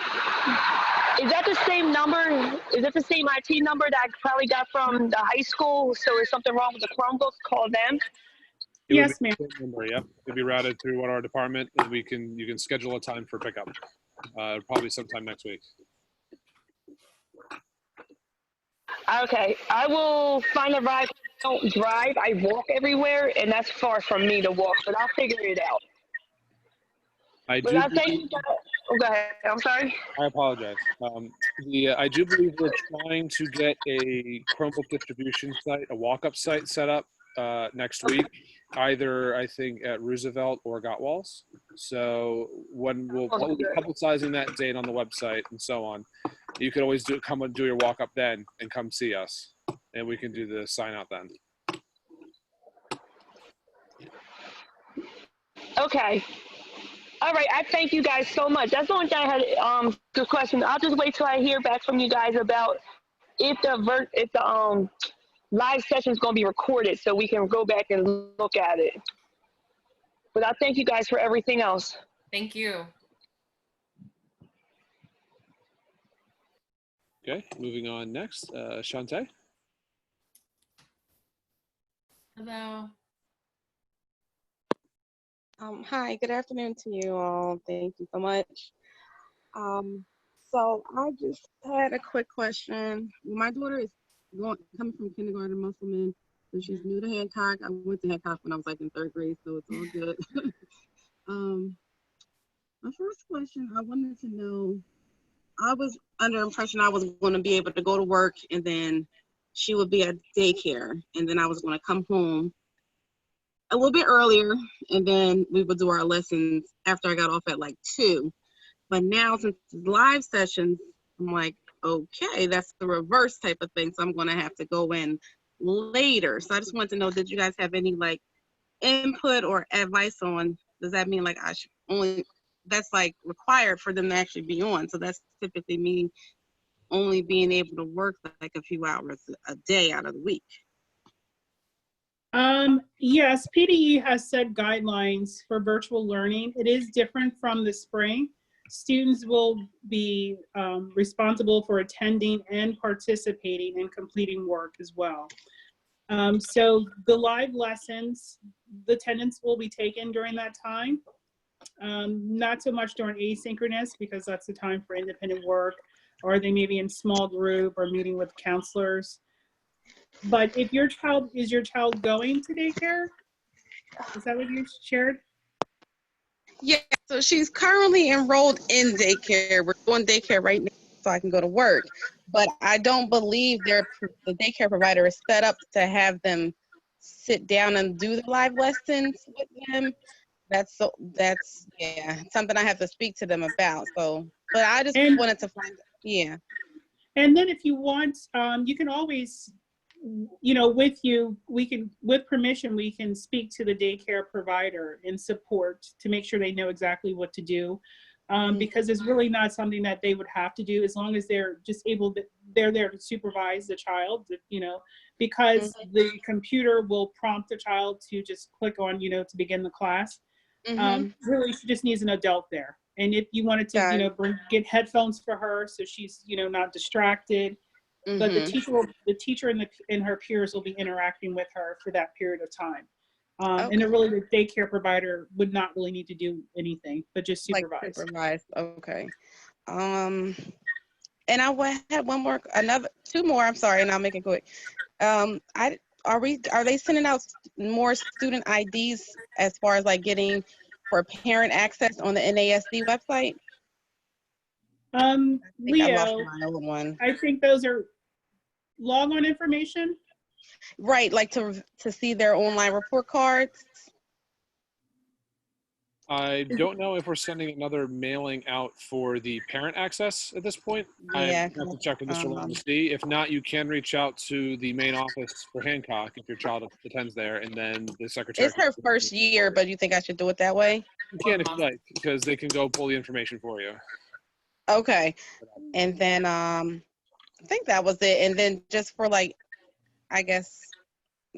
that the same number? Is that the same IT number that I probably got from the high school? So is something wrong with the Chromebooks? Call them. Yes, ma'am. Yep, it'll be routed through our department, and you can schedule a time for pickup. Probably sometime next week. Okay, I will find a ride. I don't drive. I walk everywhere, and that's far from me to walk, but I'll figure it out. I go ahead. I'm sorry. I apologize. I do believe we're trying to get a Chromebook distribution site, a walk-up site set up next week, either I think at Roosevelt or Gottwalls. So when we'll be publicizing that date on the website and so on, you could always come and do your walk-up then and come see us, and we can do the sign out then. Okay. All right, I thank you guys so much. That's the only thing I had. Good question. I'll just wait till I hear back from you guys about if the live session is going to be recorded, so we can go back and look at it. But I thank you guys for everything else. Thank you. Okay, moving on next, Shantae. Hello. Hi, good afternoon to you all. Thank you so much. So I just had a quick question. My daughter is coming from kindergarten Musselman, so she's new to Hancock. I went to Hancock when I was like in 3rd grade, so it's all good. My first question, I wanted to know, I was under the impression I was going to be able to go to work and then she would be at daycare. And then I was going to come home a little bit earlier and then we would do our lessons after I got off at like 2. But now since it's live sessions, I'm like, okay, that's the reverse type of thing. So I'm going to have to go in later. So I just want to know, did you guys have any like input or advice on, does that mean like I should only, that's like required for them to actually be on? So that's typically me only being able to work like a few hours a day out of the week. Yes, PDE has set guidelines for virtual learning. It is different from the spring. Students will be responsible for attending and participating and completing work as well. So the live lessons, the attendance will be taken during that time. Not so much during asynchronous because that's the time for independent work, or they may be in small group or meeting with counselors. But if your child, is your child going to daycare? Is that what you shared? Yeah, so she's currently enrolled in daycare. We're doing daycare right now so I can go to work. But I don't believe the daycare provider is set up to have them sit down and do the live lessons with them. That's yeah, something I have to speak to them about. So, but I just wanted to find, yeah. And then if you want, you can always, you know, with permission, we can speak to the daycare provider in support to make sure they know exactly what to do. Because it's really not something that they would have to do as long as they're just able to, they're there to supervise the child, you know, because the computer will prompt the child to just click on, you know, to begin the class. Really, she just needs an adult there. And if you wanted to, you know, get headphones for her so she's, you know, not distracted. But the teacher and her peers will be interacting with her for that period of time. And really, the daycare provider would not really need to do anything, but just supervise. Like supervise, okay. And I had two more. I'm sorry, and I'll make it quick. Are they sending out more student IDs as far as like getting for parent access on the NASD website? Leo, I think those are log-on information. Right, like to see their online report cards. I don't know if we're sending another mailing out for the parent access at this point. Yeah, I have to check with Mr. Long to see. If not, you can reach out to the main office for Hancock if your child attends there, and then the secretary. It's her first year, but you think I should do it that way? You can if you like, because they can go pull the information for you. Okay, and then I think that was it. And then just for like, I guess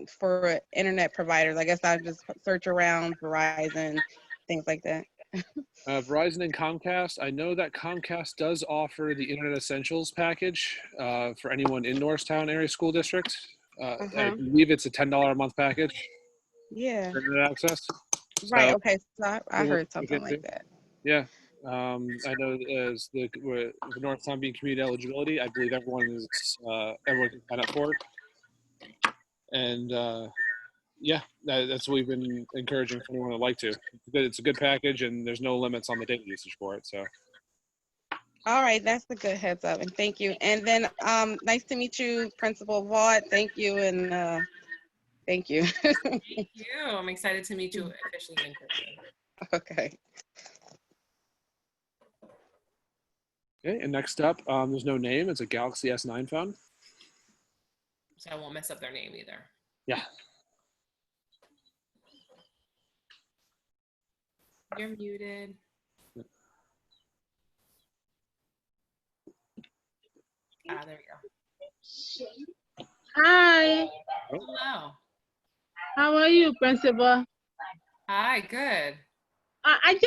for internet providers, I guess I just search around Verizon, things like that. Verizon and Comcast. I know that Comcast does offer the Internet Essentials package for anyone in Norristown Area School District. I believe it's a $10 a month package. Yeah. For internet access. Right. So, okay. So I heard something like that. Yeah. I know as the Norristown being community eligibility, I believe everyone can sign up for it. And yeah, that's what we've been encouraging for anyone who'd like to. It's a good package, and there's no limits on the data usage for it. So. All right, that's a good heads up, and thank you. And then, nice to meet you, Principal Vaught. Thank you, and thank you. Thank you. I'm excited to meet you officially in person. Okay. Okay, and next up, there's no name. It's a Galaxy S9 phone. So I won't mess up their name either. Yeah. You're muted. There we go. Hi. Hello. How are you, Principal? Hi, good. I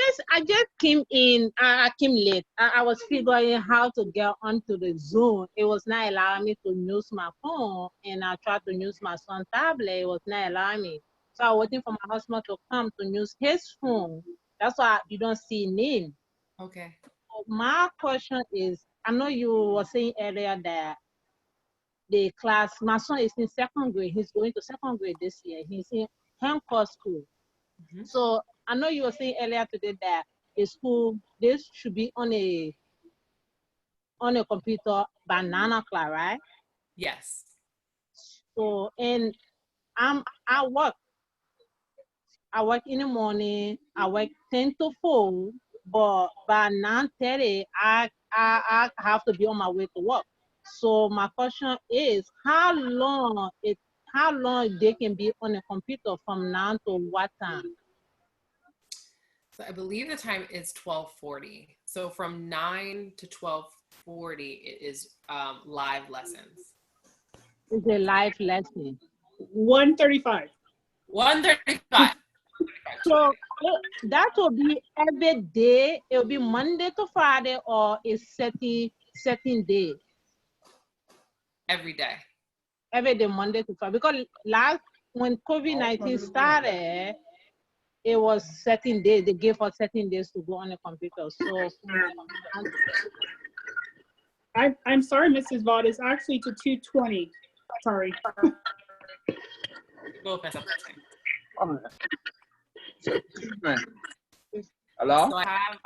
just came in. I came late. I was figuring how to get onto the Zoom. It was not allowing me to use my phone, and I tried to use my son's tablet. It was not allowing me. So I was waiting for my husband to come to use his phone. That's why you don't see name. Okay. So my question is, I know you were saying earlier that the class, my son is in second grade. He's going to second grade this year. He's in Hancock school. So I know you were saying earlier today that the school, this should be on a on a computer by 9 o'clock, right? Yes. So, and I work. I work in the morning. I work 10 to 4, but by 9:30, I have to be on my way to work. So my question is, how long they can be on a computer from 9 to what time? So I believe the time is 12:40. So from 9 to 12:40, it is live lessons. It's a live lesson. 1:35. 1:35. So that will be every day. It will be Monday to Friday, or a certain day. Every day. Every day, Monday to Friday. Because when COVID-19 started, it was certain days. They gave us certain days to go on the computer. So I'm sorry, Mrs. Vaught. It's actually to 2:20. Sorry. Go mess up the thing. Hello? So I have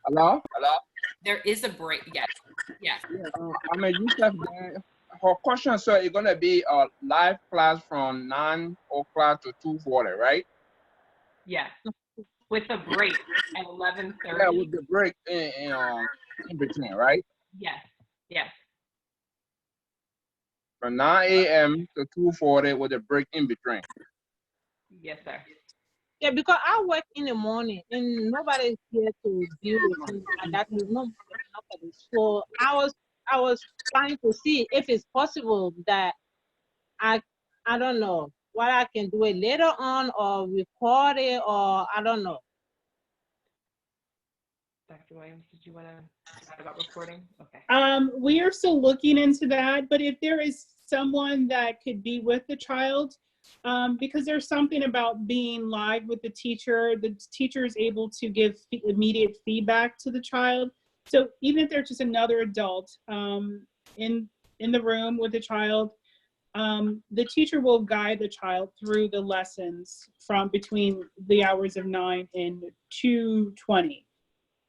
Hello? there is a break. Yes. Yes. I'm a Yusuf. Her question, sir, is going to be a live class from 9 o'clock to 2:40, right? Yes. With a break at 11:30. Yeah, with the break in between, right? Yes. Yes. From 9 a.m. to 2:40 with a break in between. Yes, sir. yeah, because I work in the morning and nobody's here to deal with me at that time. Nobody. So I was trying to see if it's possible that I don't know what I can do it later on or record it, or I don't know. Dr. Williams, did you want to talk about recording? Okay. We are still looking into that, but if there is someone that could be with the child, because there's something about being live with the teacher is able to give immediate feedback to the child. So even if there's just another adult in the room with the child, the teacher will guide the child through the lessons from between the hours of 9 and 2:20.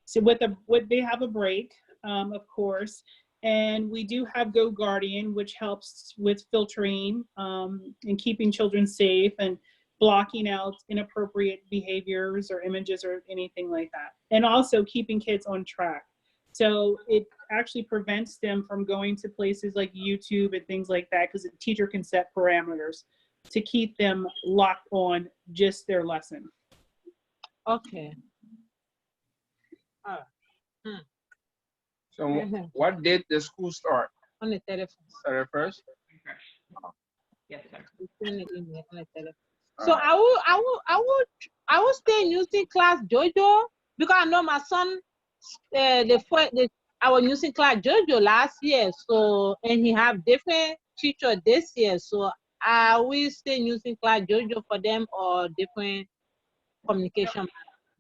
So they have a break, of course, and we do have Go Guardian, which helps with filtering and keeping children safe and blocking out inappropriate behaviors or images or anything like that, and also keeping kids on track. So it actually prevents them from going to places like YouTube and things like that, because the teacher can set parameters to keep them locked on just their lesson. Okay. So what date the school start? On the telephone. 31st? Yes, sir. So I will stay using class JoJo because I know my son I was using class JoJo last year, so and he have different teacher this year, so I will stay using class JoJo for them or different communication.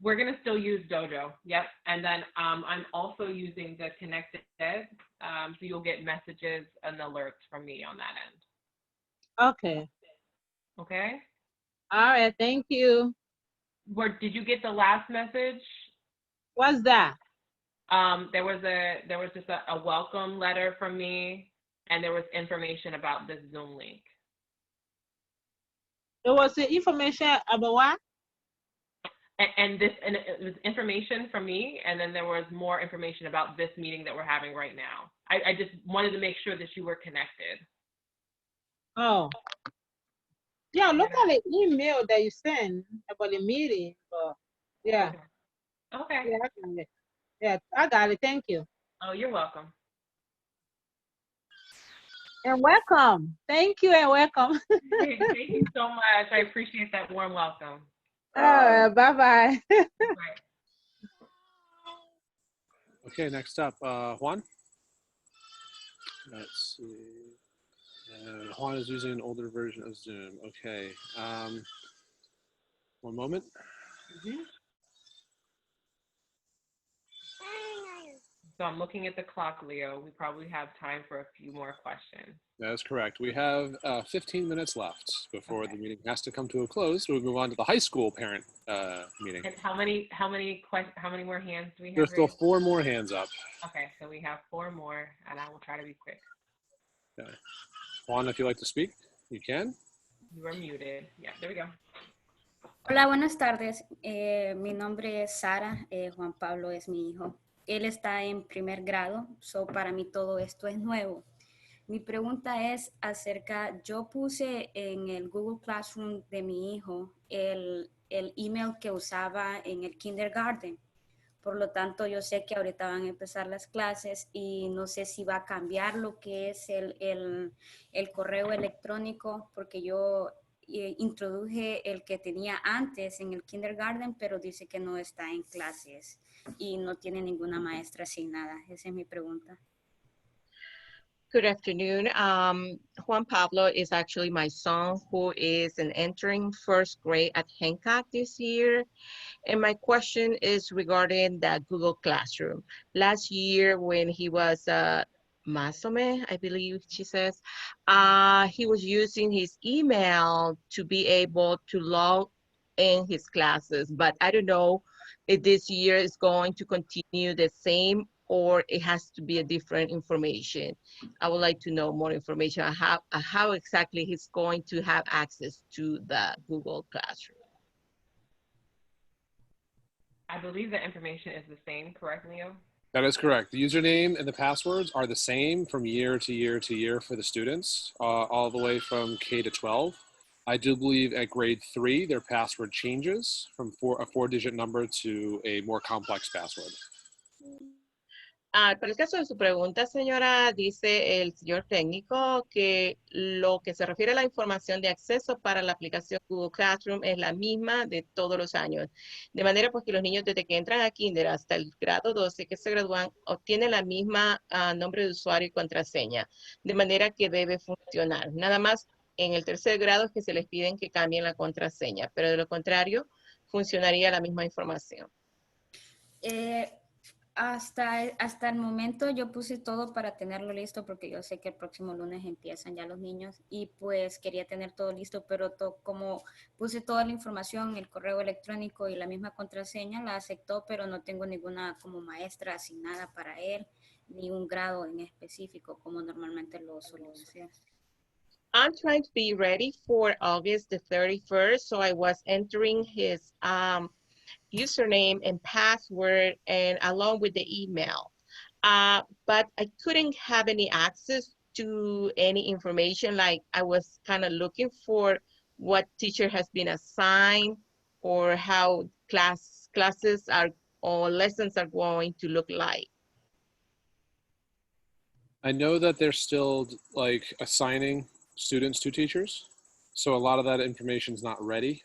We're going to still use Dojo. Yep. And then I'm also using the Connected Ed. So you'll get messages and alerts from me on that end. Okay. Okay. All right. Thank you. Did you get the last message? What's that? There was just a welcome letter from me, and there was information about this Zoom link. There was the information about what? And it was information from me, and then there was more information about this meeting that we're having right now. I just wanted to make sure that you were connected. Oh. Yeah, look at the email that you sent about the meeting. But yeah. Okay. Yeah, I got it. Yeah, I got it. Thank you. Oh, you're welcome. And welcome. Thank you and welcome. Thank you so much. I appreciate that warm welcome. Bye-bye. Okay, next up, Juan. Let's see. Juan is using an older version of Zoom. Okay. One moment. So I'm looking at the clock, Leo. We probably have time for a few more questions. That is correct. We have 15 minutes left before the meeting has to come to a close. We'll move on to the high school parent meeting. And how many more hands do we have? There's still raised? 4 more hands up. Okay, so we have 4 more, and I will try to be quick. Okay. Juan, if you'd like to speak, you can. You are muted. Yeah, there we go. Hola, buenas tardes. Mi nombre es Sara. Juan Pablo es mi hijo. Él está en primer grado, so para mí todo esto es nuevo. Mi pregunta es acerca, yo puse en el Google Classroom de mi hijo el email que usaba en el kindergarten. Por lo tanto, yo sé que ahorita van a empezar las clases y no sé si va a cambiar lo que es el correo electrónico, porque yo introduje el que tenía antes en el kindergarten, pero dice que no está en clases y no tiene ninguna maestra asignada. Esa es mi pregunta. Good afternoon. Juan Pablo is actually my son who is entering first grade at Hancock this year. And my question is regarding the Google Classroom. Last year when he was Masome, I believe she says, he was using his email to be able to log in his classes, but I don't know if this year is going to continue the same or it has to be a different information. I would like to know more information on how exactly he's going to have access to the Google Classroom. I believe the information is the same, correct, Leo? That is correct. The username and the passwords are the same from year to year to year for the students, all the way from K to 12. I do believe at grade 3, their password changes from a 4-digit number to a more complex password. Para el caso de su pregunta, señora, dice el señor técnico que lo que se refiere a la información de acceso para la aplicación Google Classroom es la misma de todos los años. De manera pues que los niños desde que entran a kinder hasta el grado 12 que se gradúan obtienen la misma nombre de usuario y contraseña. De manera que debe funcionar. Nada más en el tercer grado es que se les piden que cambien la contraseña, pero de lo contrario funcionaría la misma información. Hasta el momento yo puse todo para tenerlo listo porque yo sé que el próximo lunes empiezan ya los niños y pues quería tener todo listo, pero como puse toda la información, el correo electrónico y la misma contraseña, la aceptó, pero no tengo ninguna como maestra asignada para él, ni un grado en específico como normalmente lo suelo hacer. I'm trying to be ready for August the 31st, so I was entering his username and password and along with the email. But I couldn't have any access to any information. Like I was kind of looking for what teacher has been assigned or how classes are or lessons are going to look like. I know that they're still like assigning students to teachers. So a lot of that information is not ready.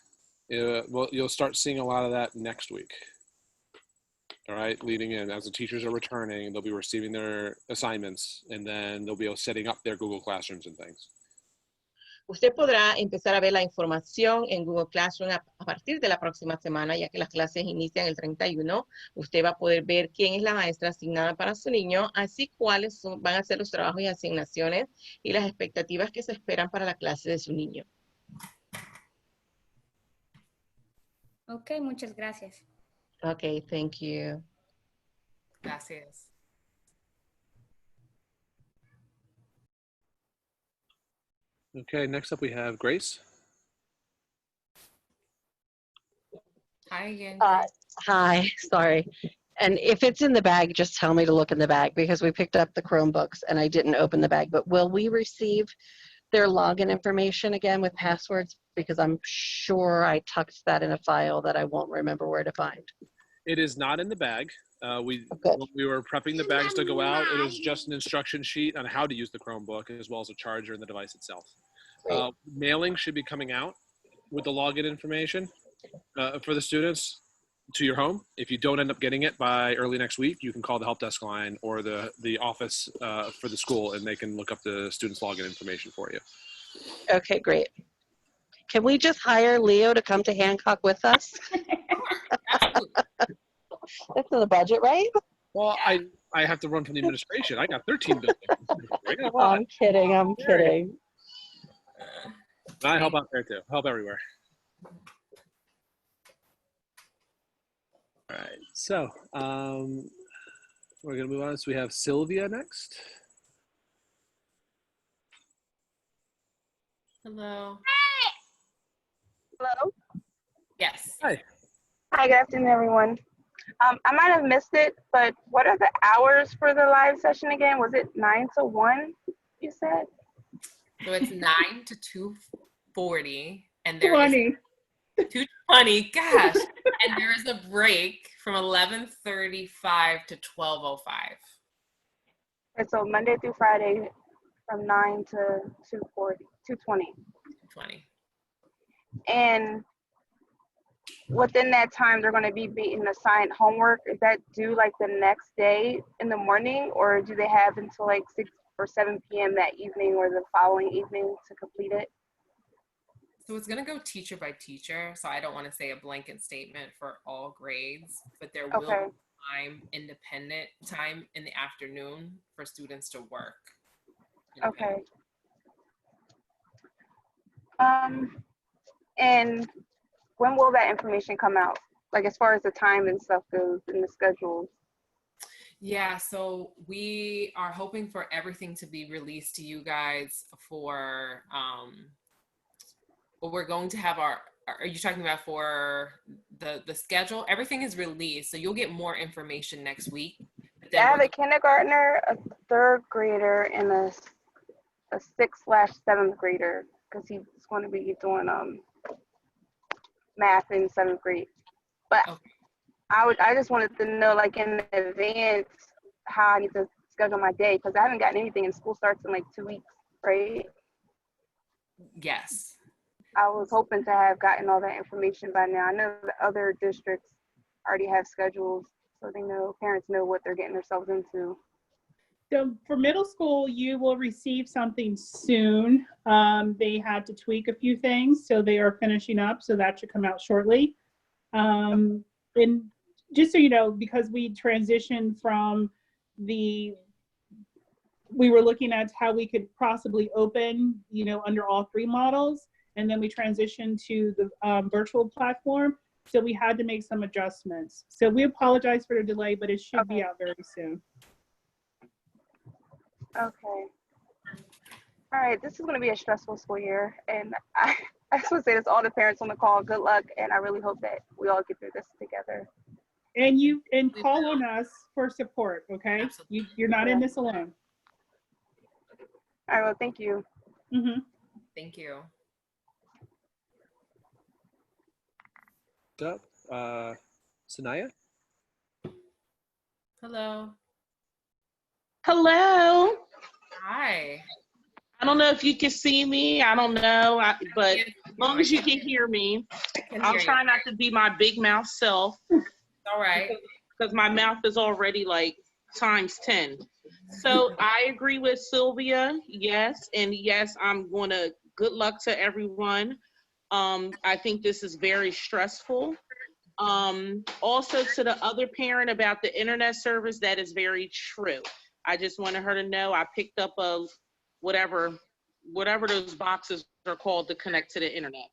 Well, you'll start seeing a lot of that next week. All right, leading in as the teachers are returning, they'll be receiving their assignments and then they'll be setting up their Google Classrooms and things. Usted podrá empezar a ver la información en Google Classroom a partir de la próxima semana, ya que las clases inician el 31. Usted va a poder ver quién es la maestra asignada para su niño, así cuáles van a ser los trabajos y asignaciones y las expectativas que se esperan para la clase de su niño. Ok, muchas gracias. Okay, thank you. Gracias. Okay, next up we have Grace. Hi again. Hi, sorry. And if it's in the bag, just tell me to look in the bag because we picked up the Chromebooks and I didn't open the bag. But will we receive their login information again with passwords? Because I'm sure I tucked that in a file that I won't remember where to find. It is not in the bag. When we were prepping the bags to go out, it was just an instruction sheet on how to use the Chromebook as well as a charger and the device itself. Mailing should be coming out with the login information for the students to your home. If you don't end up getting it by early next week, you can call the help desk line or the office for the school and they can look up the students' login information for you. Okay, great. Can we just hire Leo to come to Hancock with us? That's in the budget, right? Well, I have to run from the administration. I got 13 buildings. I got a lot. I'm kidding. I'm kidding. I help out there too. Help everywhere. All right. So we're gonna move on. So we have Sylvia next. Hello. Hello. Yes. Hi. Hi, good afternoon, everyone. I might have missed it, but what are the hours for the live session again? Was it 9 to 1, you said? So it's 9 to 2:40, and there is 20. 2:20. Gosh, and there is a break from 11:35 to 12:05. And so Monday through Friday from 9 to 2:20. 20. And within that time, they're going to be being assigned homework. Is that due like the next day in the morning, or do they have until like 6 or 7 p.m. that evening or the following evening to complete it? So it's going to go teacher by teacher. So I don't want to say a blanket statement for all grades, but there will Okay. be time, independent time in the afternoon for students to work. Okay. And when will that information come out? Like as far as the time and stuff goes and the schedules? Yeah, so we are hoping for everything to be released to you guys for well, we're going to have are you talking about for the schedule? Everything is released, so you'll get more information next week. But I then have a kindergartner, a third grader, and a 6/7th grader because he's going to be doing math in 7th grade. But I just wanted to know, like in advance, how I need to schedule my day because I haven't gotten anything, and school starts in like 2 weeks, right? yes. I was hoping to have gotten all that information by now. I know the other districts already have schedules, so they know, parents know what they're getting themselves into. So for middle school, you will receive something soon. They had to tweak a few things, so they are finishing up, so that should come out shortly. And just so you know, because we transitioned from we were looking at how we could possibly open, under all 3 models, and then we transitioned to the virtual platform. So we had to make some adjustments. So we apologize for the delay, but it should be out very soon. Okay. All right, this is going to be a stressful school year, and I just want to say this to all the parents on the call, good luck, and I really hope that we all get through this together. And call on us for support, okay? You're not in this alone. All right, well, thank you. Mm-hmm. Thank you. What's up? Sanaya? Hello. Hello. Hi. I don't know if you can see me. I don't know, but as long as you can hear me, I'll try not to be my big mouth self. All right. Because my mouth is already like times 10. So I agree with Sylvia. Yes. And yes, I'm going to good luck to everyone. I think this is very stressful. Also to the other parent about the internet service, that is very true. I just wanted her to know I picked up a whatever those boxes are called to connect to the internet.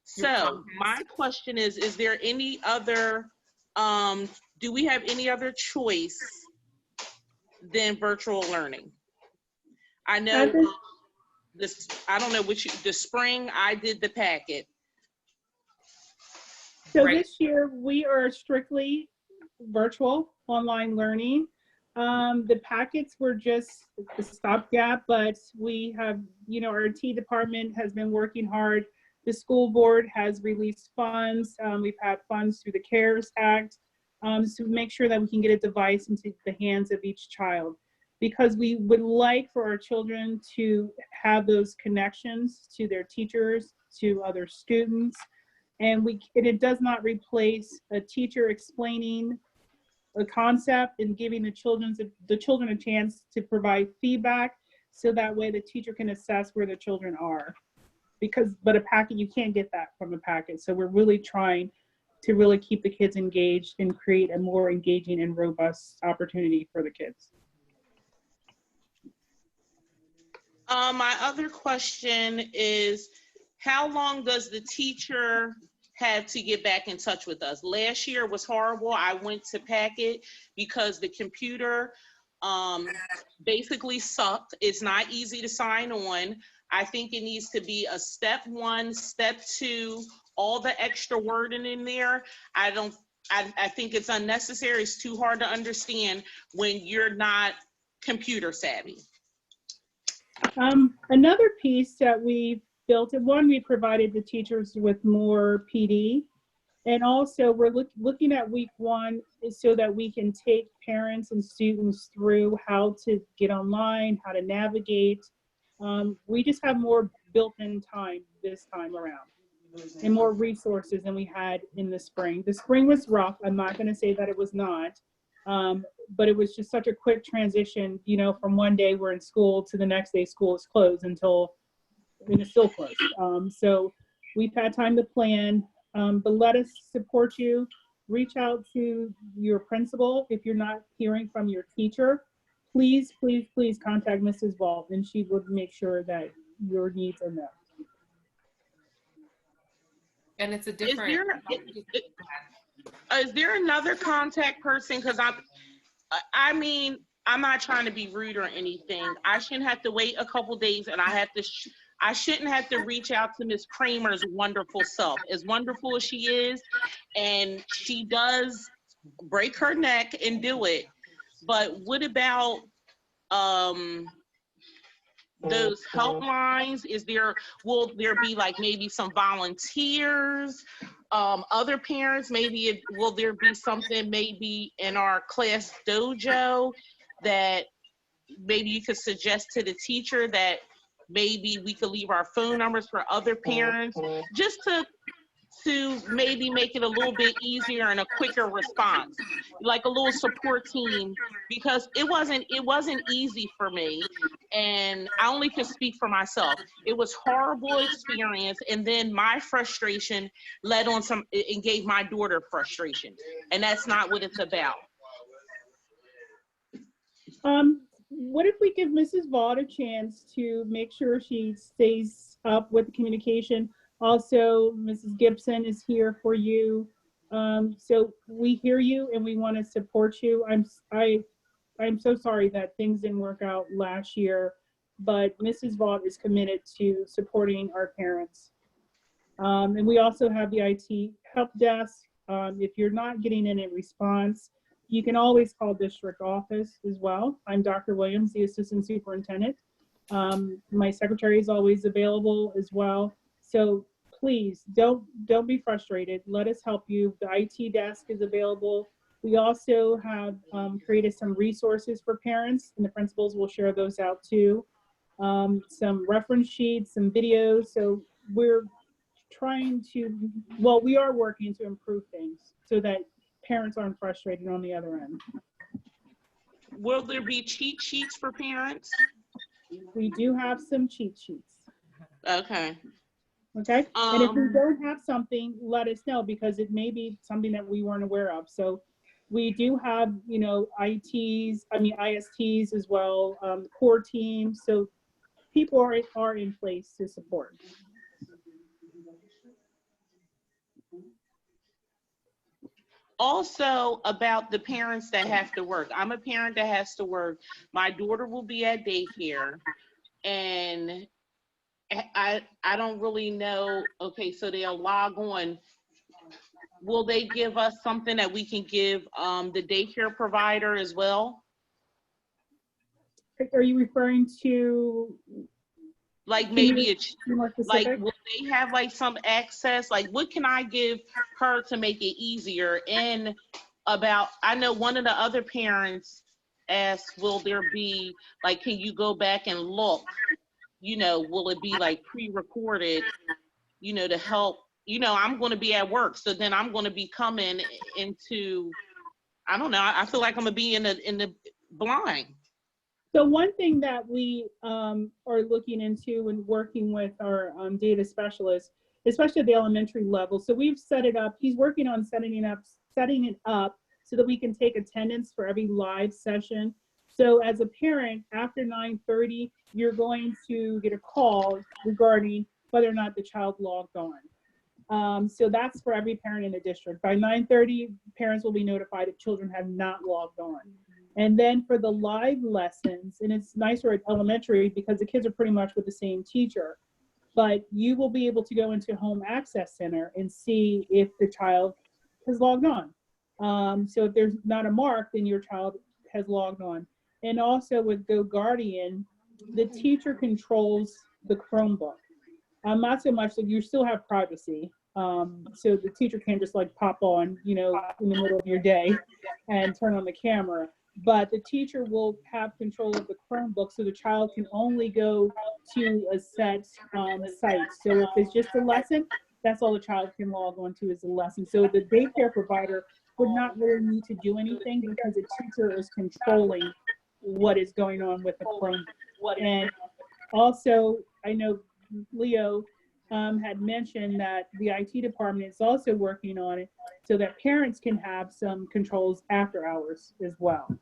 So my question is there any other, do we have any other choice than virtual learning? I know this, I don't know the spring I did the packet. So this year we are strictly virtual online learning. The packets were just the stopgap, but we have, our IT department has been working hard. The school board has released funds. We've had funds through the CARES Act to make sure that we can get a device into the hands of each child, because we would like for our children to have those connections to their teachers, to other students. And it does not replace a teacher explaining a concept and giving the children a chance to provide feedback, so that way the teacher can assess where the children are. But a packet, you can't get that from a packet. So we're really trying to really keep the kids engaged and create a more engaging and robust opportunity for the kids. My other question is, how long does the teacher have to get back in touch with us? Last year was horrible. I went to Packet because the computer basically sucked. It's not easy to sign on. I think it needs to be a step 1, step 2, all the extra wording in there. I think it's unnecessary. It's too hard to understand when you're not computer savvy. Another piece that we built, one, we provided the teachers with more PD, and also we're looking at week 1 so that we can take parents and students through how to get online, how to navigate. We just have more built-in time this time around and more resources than we had in the spring. The spring was rough. I'm not going to say that it was not. But it was just such a quick transition, you know, from one day we're in school to the next day school is closed until, I mean, it's still closed. So we've had time to plan, but let us support you. Reach out to your principal. If you're not hearing from your teacher, please, please, please contact Mrs. Ball, and she would make sure that your needs are met. And it's a different. Is there another contact person? Because I mean, I'm not trying to be rude or anything. I shouldn't have to wait a couple days, and I shouldn't have to reach out to Miss Kramer's wonderful self. As wonderful as she is, and she does break her neck and do it. But what about those helplines? Will there be like maybe some volunteers? Other parents, maybe will there be something maybe in our class dojo that maybe you could suggest to the teacher that maybe we could leave our phone numbers for other parents, just to maybe make it a little bit easier and a quicker response, like a little support team, because it wasn't easy for me, and I only can speak for myself. It was horrible experience, and then my frustration led on and gave my daughter frustration, and that's not what it's about. What if we give Mrs. Vaught a chance to make sure she stays up with the communication? Also, Mrs. Gibson is here for you. So we hear you and we want to support you. I'm so sorry that things didn't work out last year, but Mrs. Vaught is committed to supporting our parents. And we also have the IT help desk. If you're not getting any response, you can always call district office as well. I'm Dr. Williams, the assistant superintendent. My secretary is always available as well. So please don't be frustrated. Let us help you. The IT desk is available. We also have created some resources for parents, and the principals will share those out too. Some reference sheets, some videos. So we're trying to, well, we are working to improve things so that parents aren't frustrated on the other end. Will there be cheat sheets for parents? We do have some cheat sheets. Okay. Okay. And if we don't have something, let us know, because it may be something that we weren't aware of. So we do have, you know, ISTs as well, core teams. So people are in place to support. Also about the parents that have to work. I'm a parent that has to work. My daughter will be at daycare, and I don't really know. Okay, so they'll log on. Will they give us something that we can give the daycare provider as well? Are you referring to like maybe like will they have like some access? Like what can I give her to make it easier? And about, I know one of the other parents asked, will there be like, can you go back and look, you know, will it be like pre-recorded, you know, to help, you know, I'm going to be at work, so then I'm going to be coming into, I don't know, I feel like I'm going to be in the blind. So one thing that we are looking into and working with our data specialists especially at the elementary level. So we've set it up. He's working on setting it up so that we can take attendance for every live session. So as a parent, after 9:30, you're going to get a call regarding whether or not the child logged on. So that's for every parent in the district. By 9:30, parents will be notified if children have not logged on. And then for the live lessons, and it's nicer at elementary because the kids are pretty much with the same teacher, but you will be able to go into Home Access Center and see if the child has logged on. So if there's not a mark, then your child has logged on. And also with Go Guardian, the teacher controls the Chromebook. Not so much that you still have privacy. So the teacher can't just like pop on, in the middle of your day and turn on the camera. But the teacher will have control of the Chromebook, so the child can only go to a set site. So if it's just a lesson, that's all the child can log on to is a lesson. So the daycare provider would not really need to do anything because the teacher is controlling what is going on with the Chromebook. And also, I know Leo had mentioned that the IT department is also working on it so that parents can have some controls after hours as well.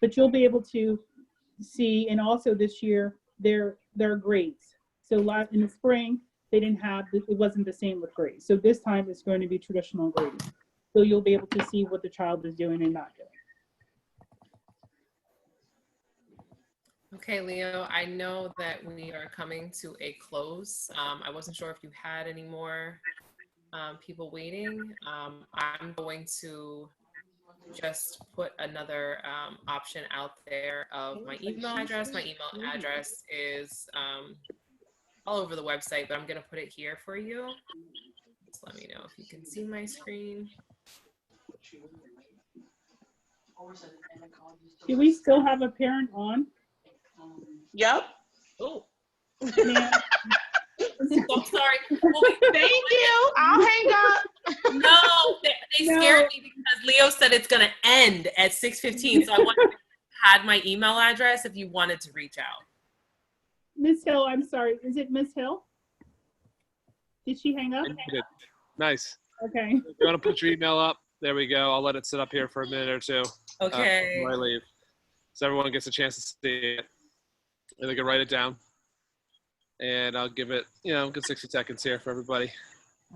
But you'll be able to see, and also this year, their grades. So in the spring, they didn't have, it wasn't the same with grades. So this time it's going to be traditional grading. So you'll be able to see what the child is doing and not doing. Okay, Leo, I know that we are coming to a close. I wasn't sure if you had any more people waiting. I'm going to just put another option out there of my email address. My email address is all over the website, but I'm going to put it here for you. Just let me know if you can see my screen. Do we still have a parent on? Yep. Oh. Yeah. So sorry. Well, thank you. I'll hang up. No, they scared me because Leo said it's going to end at 6:15. So I wanted to had my email address if you wanted to reach out. Miss Hill, I'm sorry. Is it Miss Hill? Did she hang up? Nice. Okay. If you want to put your email up, there we go. I'll let it sit up here for a minute or two. Okay. Before I leave. So everyone gets a chance to see it. And they can write it down. And I'll give it, good 60 seconds here for everybody.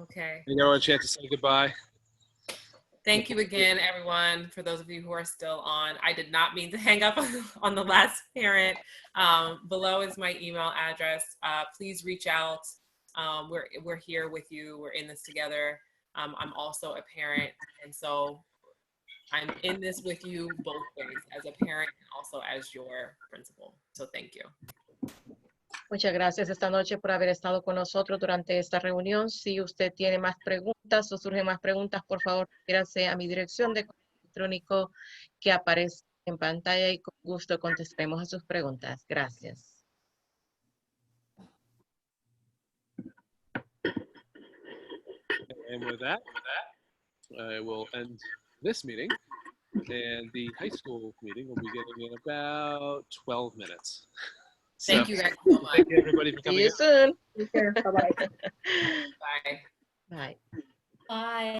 Okay. You got a chance to say goodbye. Thank you again, everyone, for those of you who are still on. I did not mean to hang up on the last parent. Below is my email address. Please reach out. We're here with you. We're in this together. I'm also a parent, and so I'm in this with you both ways, as a parent and also as your principal. So thank you. Muchas gracias esta noche por haber estado con nosotros durante esta reunión. Si usted tiene más preguntas o surgen más preguntas, por favor, refiérase a mi dirección de correo electrónico que aparece en pantalla y con gusto contestaremos a sus preguntas. Gracias. And with that, I will end this meeting. And the high school meeting will be getting in about 12 minutes. Thank you guys so much. Thank you, everybody, for coming. See you soon. Take care. Bye-bye. Bye. Bye. Bye.